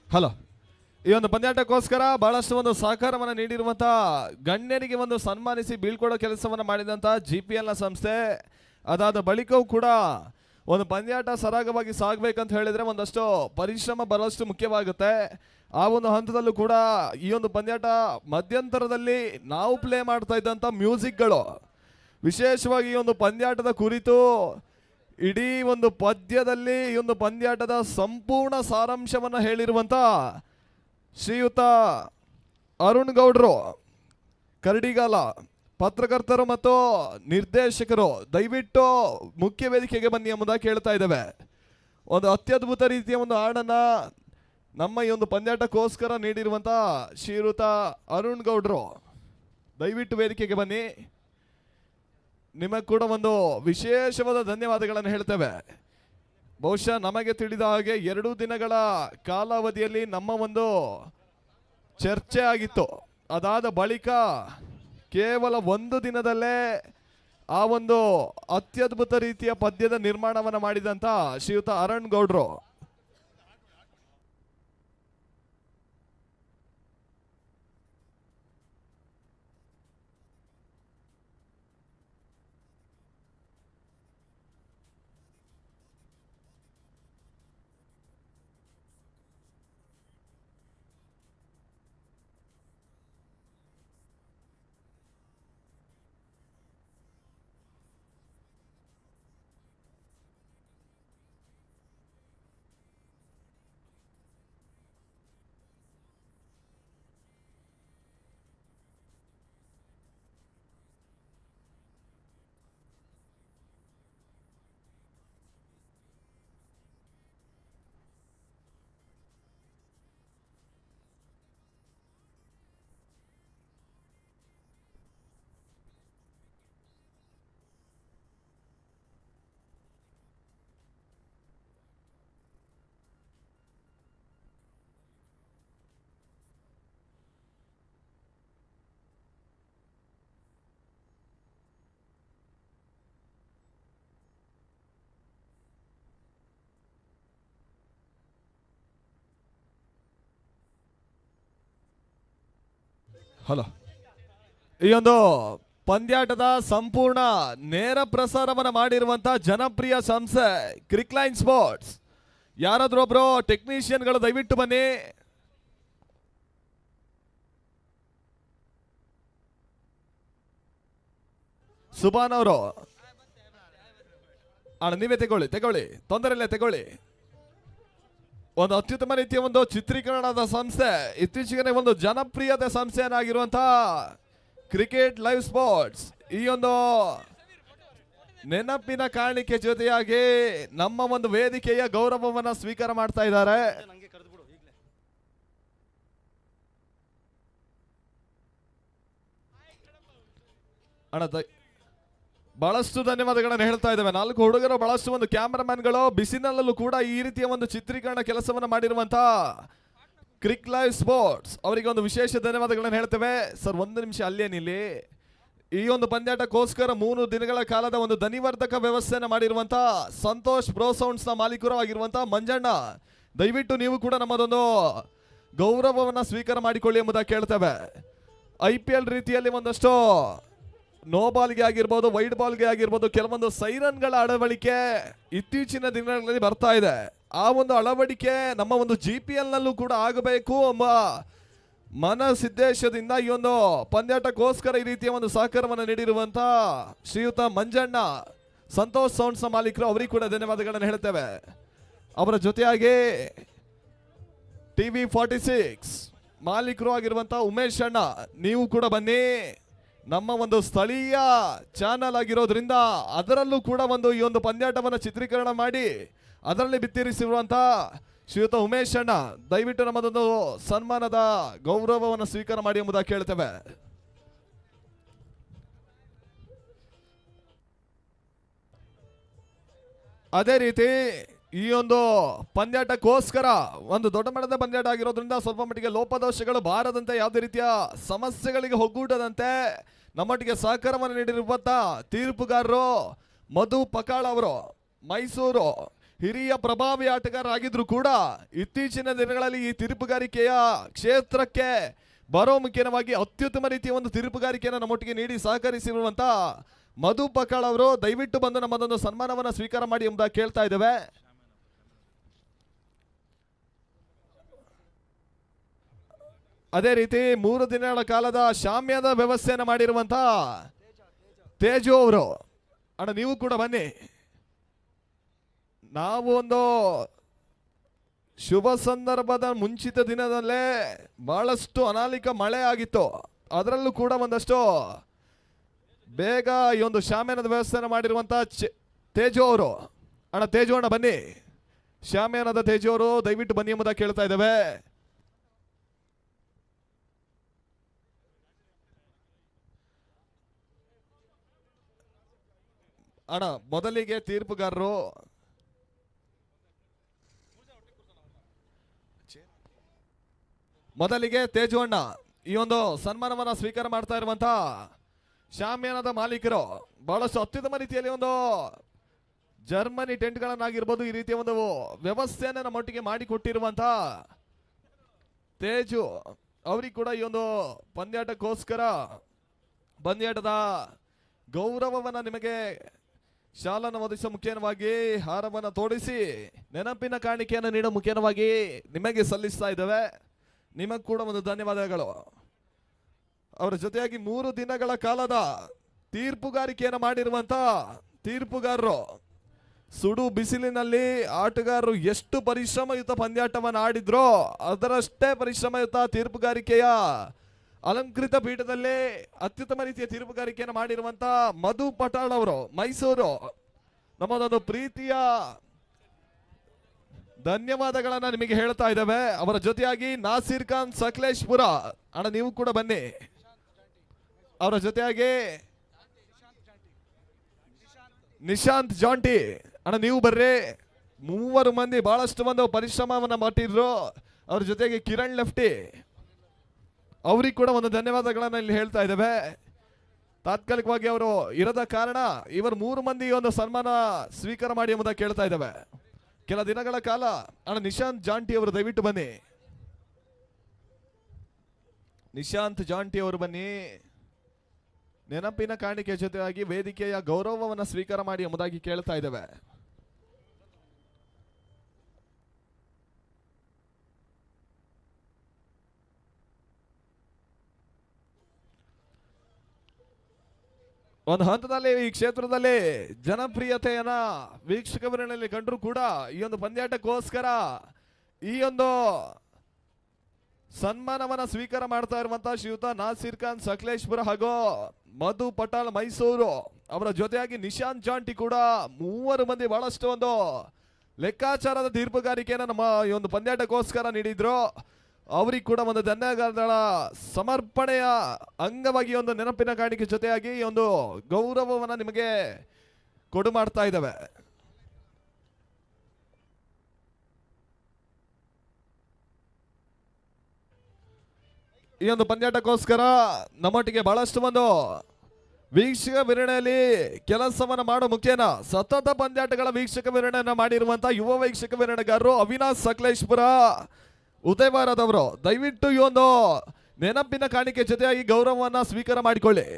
ಹಲೋ, ಈ ಒಂದು ಪಂದ್ಯಾಟಕ್ಕೋಸ್ಕರ ಬಹಳಷ್ಟು ಒಂದು ಸಹಕಾರವನ್ನು ನೀಡಿರುವಂತಹ ಗಣ್ಯರಿಗೆ ಒಂದು ಸನ್ಮಾನಿಸಿ ಬೀಳ್ಕೊಡೋ ಕೆಲಸವನ್ನು ಮಾಡಿದಂತಹ GPL ನ ಸಂಸ್ಥೆ. ಅದಾದ ಬಳಿಕವೂ ಕೂಡ ಒಂದು ಪಂದ್ಯಾಟ ಸರಾಗವಾಗಿ ಸಾಗಬೇಕಂತ ಹೇಳಿದ್ರೆ ಒಂದಷ್ಟು ಪರಿಶ್ರಮ ಬಹಳಷ್ಟು ಮುಖ್ಯವಾಗುತ್ತೆ. ಆ ಒಂದು ಹಂತದಲ್ಲೂ ಕೂಡ ಈ ಒಂದು ಪಂದ್ಯಾಟ ಮಧ್ಯಂತರದಲ್ಲಿ ನಾವು ಪ್ಲೇ ಮಾಡ್ತಾ ಇದ್ದಂಥ ಮ್ಯೂಸಿಕ್ಗಳು, ವಿಶೇಷವಾಗಿ ಈ ಒಂದು ಪಂದ್ಯಾಟದ ಕುರಿತು ಇಡೀ ಒಂದು ಪದ್ಯದಲ್ಲಿ ಈ ಒಂದು ಪಂದ್ಯಾಟದ ಸಂಪೂರ್ಣ ಸಾರಾಂಶವನ್ನು ಹೇಳಿರುವಂಥ ಶ್ರೀಯುತ ಅರುಣ್ ಗೌಡ್ರು ಕರಡಿಗಾಲ, ಪತ್ರಕರ್ತರು ಮತ್ತು ನಿರ್ದೇಶಕರು, ದಯವಿಟ್ಟು ಮುಖ್ಯ ವೇದಿಕೆಗೆ ಬನ್ನಿ ಎಂಬುದಾಗಿ ಕೇಳ್ತಾ ಇದ್ದೇವೆ. ಒಂದು ಅತ್ಯದ್ಭುತ ರೀತಿಯ ಒಂದು ಹಾಡನ್ನು ನಮ್ಮ ಈ ಒಂದು ಪಂದ್ಯಾಟಕ್ಕೋಸ್ಕರ ನೀಡಿರುವಂಥ ಶ್ರೀಯುತ ಅರುಣ್ ಗೌಡ್ರು ದಯವಿಟ್ಟು ವೇದಿಕೆಗೆ ಬನ್ನಿ. ನಿಮಗೆ ಕೂಡ ಒಂದು ವಿಶೇಷವಾದ ಧನ್ಯವಾದಗಳನ್ನು ಹೇಳ್ತೇವೆ. ಬಹುಶಃ ನಮಗೆ ತಿಳಿದ ಹಾಗೆ 2 ದಿನಗಳ ಕಾಲಾವಧಿಯಲ್ಲಿ ನಮ್ಮ ಒಂದು ಚರ್ಚೆ ಆಗಿತ್ತು. ಅದಾದ ಬಳಿಕ ಕೇವಲ 1 ದಿನದಲ್ಲೇ ಆ ಒಂದು ಅತ್ಯದ್ಭುತ ರೀತಿಯ ಪದ್ಯದ ನಿರ್ಮಾಣವನ್ನು ಮಾಡಿದಂಥ ಶ್ರೀಯುತ ಅರುಣ್ ಗೌಡ್ರು ಹಲೋ, ಈ ಒಂದು ಪಂದ್ಯಾಟದ ಸಂಪೂರ್ಣ ನೇರ ಪ್ರಸಾರವನ್ನು ಮಾಡಿರುವಂತಹ ಜನಪ್ರಿಯ ಸಂಸ್ಥೆ ಕ್ರಿಕ್ಲೈನ್ ಸ್ಪೋರ್ಟ್ಸ್. ಯಾರಾದ್ರೂ ಒಬ್ರು ಟೆಕ್ನಿಷಿಯನ್ಗಳು ದಯವಿಟ್ಟು ಬನ್ನಿ. ಸುಬಾನ್ ಅವರು ಅಣ್ಣ ನೀವೇ ತಗೊಳ್ಳಿ, ತೊಂದರೆ ಇಲ್ಲ, ತಗೊಳ್ಳಿ. ಒಂದು ಅತ್ಯುತ್ತಮ ರೀತಿಯ ಒಂದು ಚಿತ್ರೀಕರಣದ ಸಂಸ್ಥೆ, ಇತ್ತೀಚೆಗೆ ಒಂದು ಜನಪ್ರಿಯತೆ ಸಂಸ್ಥೆಯನ್ನಾಗಿರುವಂತಹ ಕ್ರಿಕೆಟ್ ಲೈವ್ ಸ್ಪೋರ್ಟ್ಸ್ ಈ ಒಂದು ನೆನಪಿನ ಕಾಣಿಕೆ ಜೊತೆಯಾಗಿ ನಮ್ಮ ಒಂದು ವೇದಿಕೆಯ ಗೌರವವನ್ನ ಸ್ವೀಕಾರ ಮಾಡ್ತಾ ಇದ್ದಾರೆ. ಅಣ್ಣ ಬಹಳಷ್ಟು ಧನ್ಯವಾದಗಳನ್ನು ಹೇಳ್ತಾ ಇದ್ದೇವೆ. 4 ಹುಡುಗರು, ಬಹಳಷ್ಟು ಒಂದು ಕ್ಯಾಮರಾಮನ್ಗಳು, ಬಿಸಿನಲ್ಲೂ ಕೂಡ ಈ ರೀತಿಯ ಒಂದು ಚಿತ್ರೀಕರಣ ಕೆಲಸವನ್ನು ಮಾಡಿರುವಂತಹ ಕ್ರಿಕ್ ಲೈವ್ ಸ್ಪೋರ್ಟ್ಸ್ ಅವರಿಗೆ ಒಂದು ವಿಶೇಷ ಧನ್ಯವಾದಗಳನ್ನು ಹೇಳ್ತೇವೆ. ಸರ್ 1 ನಿಮಿಷ ಅಲ್ಲೇ ನಿಲ್ಲಿ. ಈ ಒಂದು ಪಂದ್ಯಾಟಕ್ಕೋಸ್ಕರ 3 ದಿನಗಳ ಕಾಲದ ಒಂದು ಧ್ವನಿವರ್ಧಕ ವ್ಯವಸ್ಥೆಯನ್ನು ಮಾಡಿರುವಂತಹ ಸಂತೋಷ್ ಪ್ರೋ ಸೌಂಡ್ಸ್ ನ ಮಾಲೀಕರು ಆಗಿರುವಂತಹ ಮಂಜಣ್ಣ, ದಯವಿಟ್ಟು ನೀವು ಕೂಡ ನಮ್ಮದೊಂದು ಗೌರವವನ್ನು ಸ್ವೀಕಾರ ಮಾಡಿಕೊಳ್ಳಿ ಎಂಬುದಾಗಿ ಕೇಳ್ತೇವೆ. IPL ರೀತಿಯಲ್ಲಿ ಒಂದಷ್ಟು ನೋ ಬಾಲ್ಗೆ ಆಗಿರ್ಬೋದು, ವೈಡ್ ಬಾಲ್ಗೆ ಆಗಿರ್ಬೋದು, ಕೆಲವೊಂದು ಸೈರನ್ಗಳ ಅಳವಡಿಕೆ ಇತ್ತೀಚಿನ ದಿನಗಳಲ್ಲಿ ಬರ್ತಾ ಇದೆ. ಆ ಒಂದು ಅಳವಡಿಕೆ ನಮ್ಮ ಒಂದು GPL ನಲ್ಲೂ ಕೂಡ ಆಗಬೇಕು ಎಂಬ ಮನಸಿದ್ದೇಶದಿಂದ ಈ ಒಂದು ಪಂದ್ಯಾಟಕ್ಕೋಸ್ಕರ ಈ ರೀತಿಯ ಒಂದು ಸಹಕಾರವನ್ನು ನೀಡಿರುವಂತ ಶ್ರೀಯುತ ಮಂಜಣ್ಣ, ಸಂತೋಷ್ ಸೌಂಡ್ಸ್ ಮಾಲೀಕರು, ಅವರಿಗೆ ಕೂಡ ಧನ್ಯವಾದಗಳನ್ನು ಹೇಳ್ತೇವೆ. ಅವರ ಜೊತೆಯಾಗಿ TV46 ಮಾಲೀಕರು ಆಗಿರುವಂತ ಉಮೇಶ್ ಅಣ್ಣ, ನೀವು ಕೂಡ ಬನ್ನಿ. ನಮ್ಮ ಒಂದು ಸ್ಥಳೀಯ ಚಾನಲ್ ಆಗಿರೋದ್ರಿಂದ ಅದರಲ್ಲೂ ಕೂಡ ಈ ಒಂದು ಪಂದ್ಯಾಟವನ್ನು ಚಿತ್ರೀಕರಣ ಮಾಡಿ ಅದರಲ್ಲಿ ಬಿತ್ತಿರಿಸಿರುವಂತ ಶ್ರೀಯುತ ಉಮೇಶ್ ಅಣ್ಣ, ದಯವಿಟ್ಟು ನಮ್ಮದೊಂದು ಸನ್ಮಾನದ ಗೌರವವನ್ನು ಸ್ವೀಕಾರ ಮಾಡಿ ಎಂಬುದಾಗಿ ಕೇಳ್ತೇವೆ. ಅದೇ ರೀತಿ ಈ ಒಂದು ಪಂದ್ಯಾಟಕ್ಕೋಸ್ಕರ ಒಂದು ದೊಡ್ಡ ಮಟ್ಟದ ಪಂದ್ಯಾಟ ಆಗಿರೋದ್ರಿಂದ ಸ್ವಲ್ಪ ಮಟ್ಟಿಗೆ ಲೋಪದೋಷಗಳು ಬಾರದಂತೆ, ಯಾವುದೇ ರೀತಿಯ ಸಮಸ್ಯೆಗಳಿಗೆ ಒಗ್ಗೂಡದಂತೆ ನಮ್ಮೊಟ್ಟಿಗೆ ಸಹಕಾರವನ್ನು ನೀಡಿರುವಂತ ತೀರ್ಪುಗಾರರು ಮಧು ಪಕಾಳ್ ಅವರು, ಮೈಸೂರು ಹಿರಿಯ ಪ್ರಭಾವಿ ಆಟಗಾರರಾಗಿದ್ರು ಕೂಡ ಇತ್ತೀಚಿನ ದಿನಗಳಲ್ಲಿ ಈ ತೀರ್ಪುಗಾರಿಕೆಯ ಕ್ಷೇತ್ರಕ್ಕೆ ಬರೋ ಮುಖ್ಯವಾಗಿ ಅತ್ಯುತ್ತಮ ರೀತಿಯ ಒಂದು ತೀರ್ಪುಗಾರಿಕೆಯನ್ನು ನಮ್ಮೊಟ್ಟಿಗೆ ನೀಡಿ ಸಹಕರಿಸಿರುವಂತ ಮಧು ಪಕಾಳ್ ಅವರು, ದಯವಿಟ್ಟು ಬಂದು ನಮ್ಮದೊಂದು ಸನ್ಮಾನವನ್ನು ಸ್ವೀಕಾರ ಮಾಡಿ ಎಂಬುದಾಗಿ ಕೇಳ್ತಾ ಇದ್ದೇವೆ. ಅದೇ ರೀತಿ 3 ದಿನಗಳ ಕಾಲದ ಶಾಮ್ಯದ ವ್ಯವಸ್ಥೆಯನ್ನು ಮಾಡಿರುವಂತ ತೇಜು ಅವರು, ಅಣ್ಣ ನೀವು ಕೂಡ ಬನ್ನಿ. ನಾವು ಒಂದು ಶುಭ ಸಂದರ್ಭದ ಮುಂಚಿತ ದಿನದಲ್ಲೇ ಬಹಳಷ್ಟು ಅನಾಲಿಕ ಮಳೆ ಆಗಿತ್ತು, ಅದರಲ್ಲೂ ಕೂಡ ಒಂದಷ್ಟು ಬೇಗ ಈ ಒಂದು ಶಾಮ್ಯಾನದ ವ್ಯವಸ್ಥೆಯನ್ನು ಮಾಡಿರುವಂತ ತೇಜು ಅವರು, ಅಣ್ಣ ತೇಜು ಅಣ್ಣ ಬನ್ನಿ. ಶಾಮ್ಯಾನದ ತೇಜು ಅವರು ದಯವಿಟ್ಟು ಬನ್ನಿ ಎಂಬುದಾಗಿ ಕೇಳ್ತಾ ಇದ್ದೇವೆ. ಅಣ್ಣ ಮೊದಲಿಗೆ ತೀರ್ಪುಗಾರರು, ಮೊದಲಿಗೆ ತೇಜು ಅಣ್ಣ ಈ ಒಂದು ಸನ್ಮಾನವನ್ನ ಸ್ವೀಕಾರ ಮಾಡ್ತಾ ಇರುವಂತ ಶಾಮ್ಯಾನದ ಮಾಲೀಕರು, ಬಹಳಷ್ಟು ಅತ್ಯುತ್ತಮ ರೀತಿಯಲ್ಲಿ ಒಂದು ಜರ್ಮನಿ ಟೆಂಟ್ಗಳನ್ನಾಗಿರ್ಬೋದು ಈ ರೀತಿಯ ಒಂದು ವ್ಯವಸ್ಥೆಯನ್ನು ನಮ್ಮೊಟ್ಟಿಗೆ ಮಾಡಿಕೊಟ್ಟಿರುವಂತ ತೇಜು ಅವರಿಗೆ ಕೂಡ ಈ ಒಂದು ಪಂದ್ಯಾಟಕ್ಕೋಸ್ಕರ ಪಂದ್ಯಾಟದ ಗೌರವವನ್ನು ನಿಮಗೆ ಶಾಲನ್ನು ಒದಗಿಸುವ ಮುಖ್ಯವಾಗಿ ಹಾರವನ್ನು ತೋಡಿಸಿ ನೆನಪಿನ ಕಾಣಿಕೆಯನ್ನು ನೀಡೋ ಮುಖ್ಯವಾಗಿ ನಿಮಗೆ ಸಲ್ಲಿಸ್ತಾ ಇದ್ದೇವೆ. ನಿಮಗೆ ಕೂಡ ಒಂದು ಧನ್ಯವಾದಗಳು. ಅವರ ಜೊತೆಯಾಗಿ 3 ದಿನಗಳ ಕಾಲದ ತೀರ್ಪುಗಾರಿಕೆಯನ್ನು ಮಾಡಿರುವಂತ ತೀರ್ಪುಗಾರರು, ಸುಡು ಬಿಸಿಲಿನಲ್ಲಿ ಆಟಗಾರರು ಎಷ್ಟು ಪರಿಶ್ರಮಯುತ ಪಂದ್ಯಾಟವನ್ನು ಆಡಿದ್ರೋ ಅದರಷ್ಟೇ ಪರಿಶ್ರಮಯುತ ತೀರ್ಪುಗಾರಿಕೆಯ ಅಲಂಕೃತ ಪೀಠದಲ್ಲಿ ಅತ್ಯುತ್ತಮ ರೀತಿಯ ತೀರ್ಪುಗಾರಿಕೆಯನ್ನು ಮಾಡಿರುವಂತ ಮಧು ಪಟಾಳ್ ಅವರು, ಮೈಸೂರು, ನಮ್ಮದೊಂದು ಪ್ರೀತಿಯ ಧನ್ಯವಾದಗಳನ್ನ ನಿಮಗೆ ಹೇಳ್ತಾ ಇದ್ದೇವೆ. ಅವರ ಜೊತೆಯಾಗಿ ನಾಸಿರ್ ಖಾನ್ ಸಕಲೇಶ್ಪುರ, ಅಣ್ಣ ನೀವು ಕೂಡ ಬನ್ನಿ. ಅವರ ಜೊತೆಯಾಗಿ ನಿಶಾಂತ್ ಜಾಂಟಿ, ಅಣ್ಣ ನೀವು ಬರ್ರಿ. 3 ಮಂದಿ ಬಹಳಷ್ಟು ಒಂದು ಪರಿಶ್ರಮವನ್ನ ಮಾಡಿದ್ರು. ಅವ್ರ ಜೊತೆಗೆ ಕಿರಣ್ ಲೆಫ್ಟಿ, ಅವ್ರಿಗೆ ಕೂಡ ಒಂದು ಧನ್ಯವಾದಗಳನ್ನ ಇಲ್ಲಿ ಹೇಳ್ತಾ ಇದ್ದೇವೆ. ತಾತ್ಕಾಲಿಕವಾಗಿ ಅವರು ಇರದ ಕಾರಣ ಇವರು 3 ಮಂದಿ ಒಂದು ಸನ್ಮಾನ ಸ್ವೀಕಾರ ಮಾಡಿ ಎಂಬುದಾಗಿ ಕೇಳ್ತಾ ಇದ್ದೇವೆ. ಕೆಲ ದಿನಗಳ ಕಾಲ ಅಣ್ಣ ನಿಶಾಂತ್ ಜಾಂಟಿ ಅವರು ದಯವಿಟ್ಟು ಬನ್ನಿ. ನಿಶಾಂತ್ ಜಾಂಟಿ ಅವರು ಬನ್ನಿ. ನೆನಪಿನ ಕಾಣಿಕೆ ಜೊತೆಯಾಗಿ ವೇದಿಕೆಯ ಗೌರವವನ್ನು ಸ್ವೀಕಾರ ಮಾಡಿ ಎಂಬುದಾಗಿ ಕೇಳ್ತಾ ಇದ್ದೇವೆ. ಒಂದು ಹಂತದಲ್ಲಿ ಈ ಕ್ಷೇತ್ರದಲ್ಲಿ ಜನಪ್ರಿಯತೆಯನ್ನ ವೀಕ್ಷಕ ವಿರಣೆಯಲ್ಲಿ ಕಂಡ್ರು ಕೂಡ ಈ ಒಂದು ಪಂದ್ಯಾಟಕ್ಕೋಸ್ಕರ ಈ ಒಂದು ಸನ್ಮಾನವನ್ನ ಸ್ವೀಕಾರ ಮಾಡ್ತಾ ಇರುವಂತಹ ಶ್ರೀಯುತ ನಾಸೀರ್ ಖಾನ್ ಸಕಲೇಶ್ಪುರ ಹಾಗೂ ಮಧು ಪಟಾಲ್ ಮೈಸೂರು ಅವರ ಜೊತೆಯಾಗಿ ನಿಶಾಂತ್ ಜಾಂಟಿ ಕೂಡ ಮೂವರು ಮಂದಿ ಬಹಳಷ್ಟು ಒಂದು ಲೆಕ್ಕಾಚಾರದ ತೀರ್ಪುಗಾರಿಕೆಯನ್ನು ನಮ್ಮ ಈ ಒಂದು ಪಂದ್ಯಾಟಕ್ಕೋಸ್ಕರ ನೀಡಿದ್ರು. ಅವರಿಗೆ ಕೂಡ ಒಂದು ಧನ್ಯವಾದಗಳ ಸಮರ್ಪಣೆಯ ಅಂಗವಾಗಿ ಒಂದು ನೆನಪಿನ ಕಾಣಿಕೆ ಜೊತೆಯಾಗಿ ಈ ಒಂದು ಗೌರವವನ್ನು ನಿಮಗೆ ಕೊಡು ಮಾಡ್ತಾ ಇದ್ದಾವೆ. ಈ ಒಂದು ಪಂದ್ಯಾಟಕ್ಕೋಸ್ಕರ ನಮ್ಮೊಟ್ಟಿಗೆ ಬಹಳಷ್ಟು ಒಂದು ವೀಕ್ಷಕ ವಿರಣೆಯಲ್ಲಿ ಕೆಲಸವನ್ನ ಮಾಡೋ ಮುಖ್ಯನ ಸತತ ಪಂದ್ಯಾಟಗಳ ವೀಕ್ಷಕ ವಿರಣೆಯನ್ನ ಮಾಡಿರುವಂತಹ ಯುವ ವೀಕ್ಷಕ ವಿರಣೆಗಾರರು ಅವಿನಾಶ್ ಸಕಲೇಶ್ಪುರ ಉದಯವಾರದವರು. ದಯವಿಟ್ಟು ಈ ಒಂದು ನೆನಪಿನ ಕಾಣಿಕೆ ಜೊತೆಯಾಗಿ ಗೌರವವನ್ನ ಸ್ವೀಕಾರ ಮಾಡಿಕೊಳ್ಳಿ.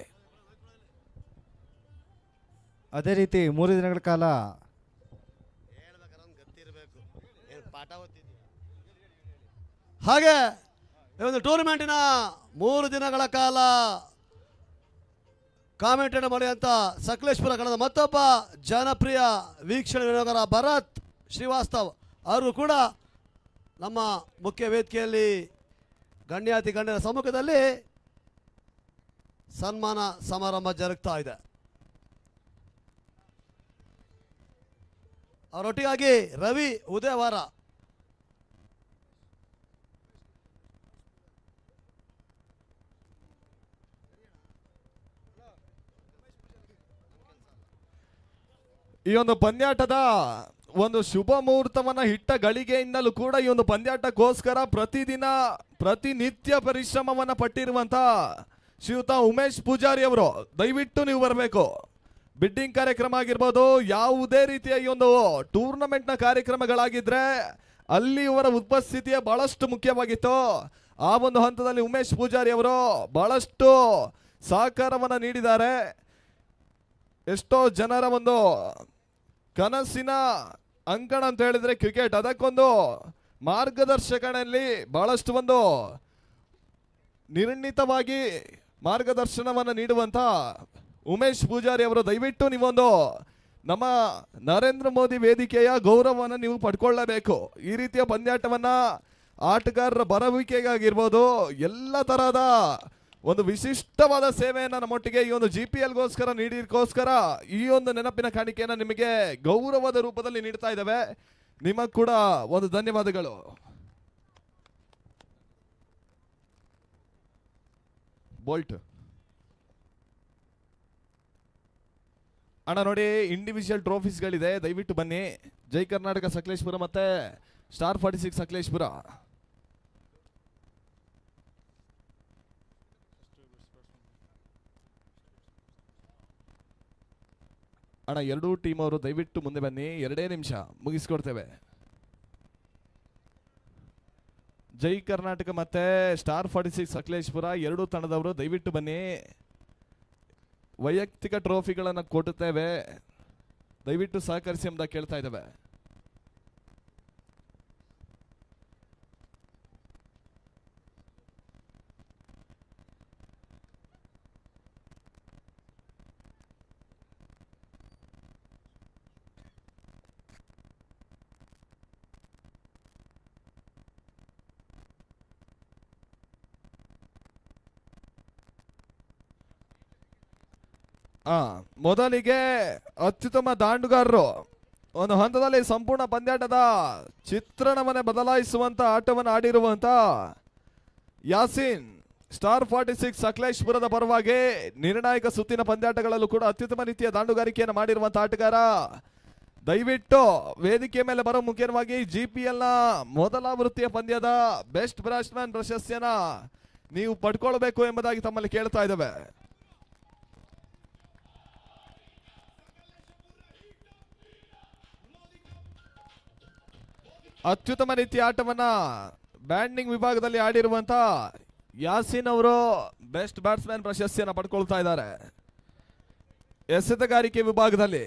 ಅದೇ ರೀತಿ 3 ದಿನಗಳ ಕಾಲ ಹಾಗೆ ಈ ಒಂದು ಟೂರ್ನಮೆಂಟಿನ 3 ದಿನಗಳ ಕಾಲ ಕಾಮೆಂಟೇಟ್ ಮಾಡಿದಂಥ ಸಕಲೇಶ್ಪುರ ಕಣದ ಮತ್ತೊಬ್ಬ ಜನಪ್ರಿಯ ವೀಕ್ಷಣೆ ವಿನೋದರ ಭರತ್ ಶ್ರೀವಾಸ್ತವ್ ಅವರು ಕೂಡ ನಮ್ಮ ಮುಖ್ಯ ವೇದಿಕೆಯಲ್ಲಿ ಗಣ್ಯಾತಿ ಗಣ್ಯರ ಸಮ್ಮುಖದಲ್ಲಿ ಸನ್ಮಾನ ಸಮಾರಂಭ ಜರುಗ್ತಾ ಇದೆ. ಅವರೊಟ್ಟಿಗಾಗಿ ರವಿ ಉದಯವಾರ ಈ ಒಂದು ಪಂದ್ಯಾಟದ ಒಂದು ಶುಭ ಮುಹೂರ್ತವನ್ನ ಇಟ್ಟ ಗಳಿಗೆಯಿಂದಲೂ ಕೂಡ ಈ ಒಂದು ಪಂದ್ಯಾಟಕ್ಕೋಸ್ಕರ ಪ್ರತಿನಿತ್ಯ ಪರಿಶ್ರಮವನ್ನ ಪಟ್ಟಿರುವಂತ ಶ್ರೀಯುತ ಉಮೇಶ್ ಪೂಜಾರಿ ಅವರು ದಯವಿಟ್ಟು ನೀವು ಬರಬೇಕು. ಬಿಡ್ಡಿಂಗ್ ಕಾರ್ಯಕ್ರಮ ಆಗಿರ್ಬೋದು, ಯಾವುದೇ ರೀತಿಯ ಈ ಒಂದು ಟೂರ್ನಮೆಂಟ್ನ ಕಾರ್ಯಕ್ರಮಗಳಾಗಿದ್ರೆ ಅಲ್ಲಿ ಇವರ ಉಪಸ್ಥಿತಿಯೇ ಬಹಳಷ್ಟು ಮುಖ್ಯವಾಗಿತ್ತು. ಆ ಒಂದು ಹಂತದಲ್ಲಿ ಉಮೇಶ್ ಪೂಜಾರಿ ಅವರು ಬಹಳಷ್ಟು ಸಹಕಾರವನ್ನ ನೀಡಿದ್ದಾರೆ. ಎಷ್ಟೋ ಜನರ ಒಂದು ಕನಸಿನ ಅಂಕಣ ಅಂತ ಹೇಳಿದ್ರೆ ಕ್ರಿಕೆಟ್, ಅದಕ್ಕೊಂದು ಮಾರ್ಗದರ್ಶಕನಲ್ಲಿ ಬಹಳಷ್ಟು ಒಂದು ನಿರ್ಣಿತವಾಗಿ ಮಾರ್ಗದರ್ಶನವನ್ನು ನೀಡುವಂತ ಉಮೇಶ್ ಪೂಜಾರಿ ಅವರು ದಯವಿಟ್ಟು ನೀವೊಂದು ನಮ್ಮ ನರೇಂದ್ರ ಮೋದಿ ವೇದಿಕೆಯ ಗೌರವವನ್ನು ನೀವು ಪಡ್ಕೊಳ್ಳಬೇಕು. ಈ ರೀತಿಯ ಪಂದ್ಯಾಟವನ್ನ ಆಟಗಾರರ ಬರುವಿಕೆಗಾಗಿರ್ಬೋದು ಎಲ್ಲ ತರಹದ ಒಂದು ವಿಶಿಷ್ಟವಾದ ಸೇವೆಯನ್ನು ನಮ್ಮೊಟ್ಟಿಗೆ ಈ ಒಂದು GPLಗೋಸ್ಕರ ನೀಡಿದಕ್ಕೋಸ್ಕರ ಈ ಒಂದು ನೆನಪಿನ ಕಾಣಿಕೆಯನ್ನು ನಿಮಗೆ ಗೌರವದ ರೂಪದಲ್ಲಿ ನೀಡ್ತಾ ಇದ್ದೇವೆ. ನಿಮಗೆ ಕೂಡ ಒಂದು ಧನ್ಯವಾದಗಳು. ಬೋಲ್ಟ್ ಅಣ್ಣ ನೋಡಿ, ಇಂಡಿವಿಜುವಲ್ ಟ್ರೋಫೀಸ್ಗಳಿದೆ, ದಯವಿಟ್ಟು ಬನ್ನಿ. ಜೈ ಕರ್ನಾಟಕ ಸಕಲೇಶ್ಪುರ ಮತ್ತೆ ಸ್ಟಾರ್ 46 ಸಕಲೇಶ್ಪುರ. ಅಣ್ಣ ಎರಡೂ ಟೀಮ್ ಅವರು ದಯವಿಟ್ಟು ಮುಂದೆ ಬನ್ನಿ, 2 ನಿಮಿಷ ಮುಗಿಸ್ಕೊಡ್ತೇವೆ. ಜೈ ಕರ್ನಾಟಕ ಮತ್ತೆ ಸ್ಟಾರ್ 46 ಸಕಲೇಶ್ಪುರ ಎರಡೂ ತಂಡದವರು ದಯವಿಟ್ಟು ಬನ್ನಿ. ವೈಯಕ್ತಿಕ ಟ್ರೋಫಿಗಳನ್ನು ಕೊಡುತ್ತೇವೆ, ದಯವಿಟ್ಟು ಸಹಕರಿಸಿ ಎಂಬ ಕೇಳ್ತಾ ಇದ್ದೇವೆ. ಮೊದಲಿಗೆ ಅತ್ಯುತ್ತಮ ದಾಂಡುಗಾರರು ಒಂದು ಹಂತದಲ್ಲಿ ಸಂಪೂರ್ಣ ಪಂದ್ಯಾಟದ ಚಿತ್ರಣವನ್ನೇ ಬದಲಾಯಿಸುವಂತ ಆಟವನ್ನು ಆಡಿರುವಂತ ಯಾಸೀನ್ ಸ್ಟಾರ್ 46 ಸಕಲೇಶ್ಪುರದ ಪರವಾಗಿ ನಿರ್ಣಾಯಕ ಸುತ್ತಿನ ಪಂದ್ಯಾಟಗಳಲ್ಲೂ ಕೂಡ ಅತ್ಯುತ್ತಮ ರೀತಿಯ ದಾಂಡುಗಾರಿಕೆಯನ್ನು ಮಾಡಿರುವಂತ ಆಟಗಾರ. ದಯವಿಟ್ಟು ವೇದಿಕೆ ಮೇಲೆ ಬರೋ ಮುಖ್ಯವಾಗಿ GPL ನ ಮೊದಲ ಆವೃತ್ತಿಯ ಪಂದ್ಯದ ಬೆಸ್ಟ್ ಬ್ಯಾಟ್ಸ್ಮನ್ ಪ್ರಶಸ್ತಿಯನ್ನ ನೀವು ಪಡ್ಕೊಳ್ಬೇಕು ಎಂಬುದಾಗಿ ತಮ್ಮಲ್ಲಿ ಕೇಳ್ತಾ ಇದ್ದೇವೆ. ಅತ್ಯುತ್ತಮ ರೀತಿಯ ಆಟವನ್ನ ಬ್ಯಾಟಿಂಗ್ ವಿಭಾಗದಲ್ಲಿ ಆಡಿರುವಂತ ಯಾಸಿನ್ ಅವರು ಬೆಸ್ಟ್ ಬ್ಯಾಟ್ಸ್ಮನ್ ಪ್ರಶಸ್ತಿಯನ್ನು ಪಡ್ಕೊಳ್ತಾ ಇದ್ದಾರೆ. ಎಸೆತಗಾರಿಕೆ ವಿಭಾಗದಲ್ಲಿ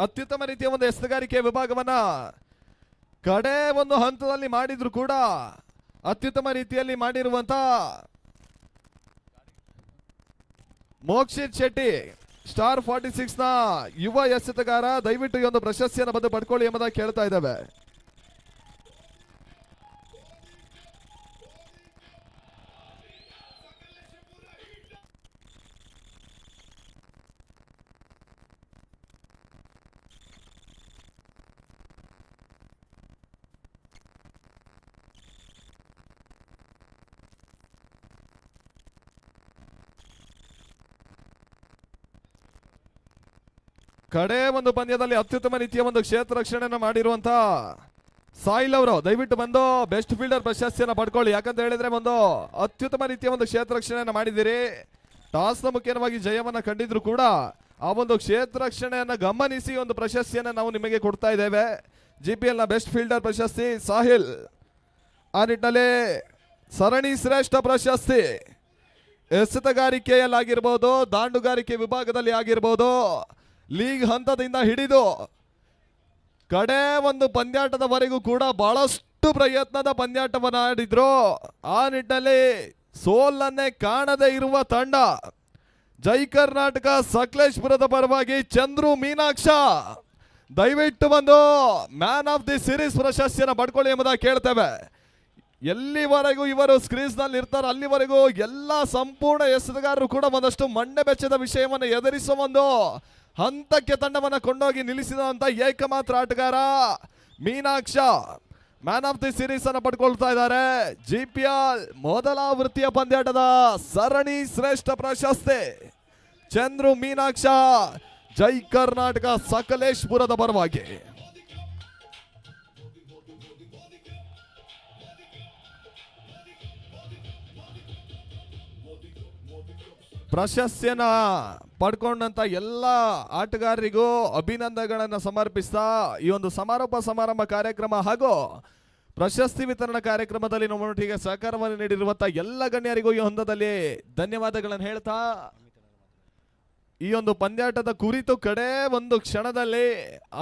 ಅತ್ಯುತ್ತಮ ರೀತಿಯ ಒಂದು ಎಸೆತಗಾರಿಕೆ ವಿಭಾಗವನ್ನ ಕಡೆ ಒಂದು ಹಂತದಲ್ಲಿ ಮಾಡಿದ್ರು ಕೂಡ ಅತ್ಯುತ್ತಮ ರೀತಿಯಲ್ಲಿ ಮಾಡಿರುವಂತ ಮೋಕ್ಷಿತ್ ಶೆಟ್ಟಿ ಸ್ಟಾರ್ 46 ನ ಯುವ ಎಸೆತಗಾರ, ದಯವಿಟ್ಟು ಈ ಒಂದು ಪ್ರಶಸ್ತಿಯನ್ನು ಬಂದು ಪಡ್ಕೊಳ್ಳಿ ಎಂಬುದಾಗಿ ಕೇಳ್ತಾ ಇದ್ದೇವೆ. ಕಡೆ ಒಂದು ಪಂದ್ಯದಲ್ಲಿ ಅತ್ಯುತ್ತಮ ರೀತಿಯ ಒಂದು ಕ್ಷೇತ್ರ ರಕ್ಷಣೆಯನ್ನು ಮಾಡಿರುವಂತ ಸಾಯಿಲ್ ಅವರು ದಯವಿಟ್ಟು ಬಂದು ಬೆಸ್ಟ್ ಫೀಲ್ಡರ್ ಪ್ರಶಸ್ತಿಯನ್ನು ಪಡ್ಕೊಳ್ಳಿ. ಯಾಕಂತ ಹೇಳಿದ್ರೆ ಒಂದು ಅತ್ಯುತ್ತಮ ರೀತಿಯ ಒಂದು ಕ್ಷೇತ್ರ ರಕ್ಷಣೆಯನ್ನು ಮಾಡಿದಿರಿ. ಟಾಸ್ ನ ಮುಖ್ಯವಾಗಿ ಜಯವನ್ನ ಕಂಡಿದ್ರು ಕೂಡ ಆ ಒಂದು ಕ್ಷೇತ್ರ ರಕ್ಷಣೆಯನ್ನ ಗಮನಿಸಿ ಒಂದು ಪ್ರಶಸ್ತಿಯನ್ನು ನಾವು ನಿಮಗೆ ಕೊಡ್ತಾ ಇದ್ದೇವೆ. GPL ನ ಬೆಸ್ಟ್ ಫೀಲ್ಡರ್ ಪ್ರಶಸ್ತಿ ಸಾಹಿಲ್, ಆ ನಿಟ್ಟಿನಲ್ಲಿ ಸರಣಿ ಶ್ರೇಷ್ಠ ಪ್ರಶಸ್ತಿ ಎಸೆತಗಾರಿಕೆಯಲ್ಲಾಗಿರ್ಬೋದು, ದಾಂಡುಗಾರಿಕೆ ವಿಭಾಗದಲ್ಲಿ ಆಗಿರ್ಬೋದು, ಲೀಗ್ ಹಂತದಿಂದ ಹಿಡಿದು ಕಡೆ ಒಂದು ಪಂದ್ಯಾಟದವರೆಗೂ ಕೂಡ ಬಹಳಷ್ಟು ಪ್ರಯತ್ನದ ಪಂದ್ಯಾಟವನ್ನು ಆಡಿದ್ರು. ಆ ನಿಟ್ಟಿನಲ್ಲಿ ಸೋಲನ್ನೇ ಕಾಣದೇ ಇರುವ ತಂಡ ಜೈ ಕರ್ನಾಟಕ ಸಕಲೇಶ್ಪುರದ ಪರವಾಗಿ ಚಂದ್ರು ಮೀನಾಕ್ಷ, ದಯವಿಟ್ಟು ಬಂದು ಮ್ಯಾನ್ ಆಫ್ ದಿ ಸೀರೀಸ್ ಪ್ರಶಸ್ತಿಯನ್ನು ಪಡ್ಕೊಳ್ಳಿ ಎಂಬುದಾಗಿ ಕೇಳ್ತೇವೆ. ಎಲ್ಲಿವರೆಗೂ ಇವರು ಸ್ಕ್ರೀನ್ಸ್ ನಲ್ಲಿ ಇರ್ತಾರೆ ಅಲ್ಲಿವರೆಗೂ ಎಲ್ಲ ಸಂಪೂರ್ಣ ಎಸೆತಗಾರರು ಕೂಡ ಒಂದಷ್ಟು ಮಂಡೆ ಬೆಚ್ಚದ ವಿಷಯವನ್ನು ಎದುರಿಸುವ ಒಂದು ಹಂತಕ್ಕೆ ತಂಡವನ್ನು ಕೊಂಡೋಗಿ ನಿಲ್ಲಿಸಿದಂತ ಏಕಮಾತ್ರ ಆಟಗಾರ ಮೀನಾಕ್ಷ ಮ್ಯಾನ್ ಆಫ್ ದಿ ಸೀರೀಸ್ ಅನ್ನು ಪಡ್ಕೊಳ್ತಾ ಇದ್ದಾರೆ. GPL ಮೊದಲ ಆವೃತ್ತಿಯ ಪಂದ್ಯಾಟದ ಸರಣಿ ಶ್ರೇಷ್ಠ ಪ್ರಶಸ್ತಿ ಚಂದ್ರು ಮೀನಾಕ್ಷ, ಜೈ ಕರ್ನಾಟಕ ಸಕಲೇಶ್ಪುರದ ಪರವಾಗಿ. ಪ್ರಶಸ್ತಿಯನ್ನ ಪಡ್ಕೊಂಡಂತ ಎಲ್ಲ ಆಟಗಾರರಿಗೂ ಅಭಿನಂದನೆಗಳನ್ನು ಸಮರ್ಪಿಸ್ತಾ ಈ ಒಂದು ಸಮಾರೋಪ ಸಮಾರಂಭ ಕಾರ್ಯಕ್ರಮ ಹಾಗೂ ಪ್ರಶಸ್ತಿ ವಿತರಣಾ ಕಾರ್ಯಕ್ರಮದಲ್ಲಿ ನಮ್ಮೊಟ್ಟಿಗೆ ಸಹಕಾರವನ್ನು ನೀಡಿರುವಂತಹ ಎಲ್ಲ ಗಣ್ಯರಿಗೂ ಈ ಹಂತದಲ್ಲಿ ಧನ್ಯವಾದಗಳನ್ನು ಹೇಳ್ತಾ ಈ ಒಂದು ಪಂದ್ಯಾಟದ ಕುರಿತು ಕಡೆ ಒಂದು ಕ್ಷಣದಲ್ಲಿ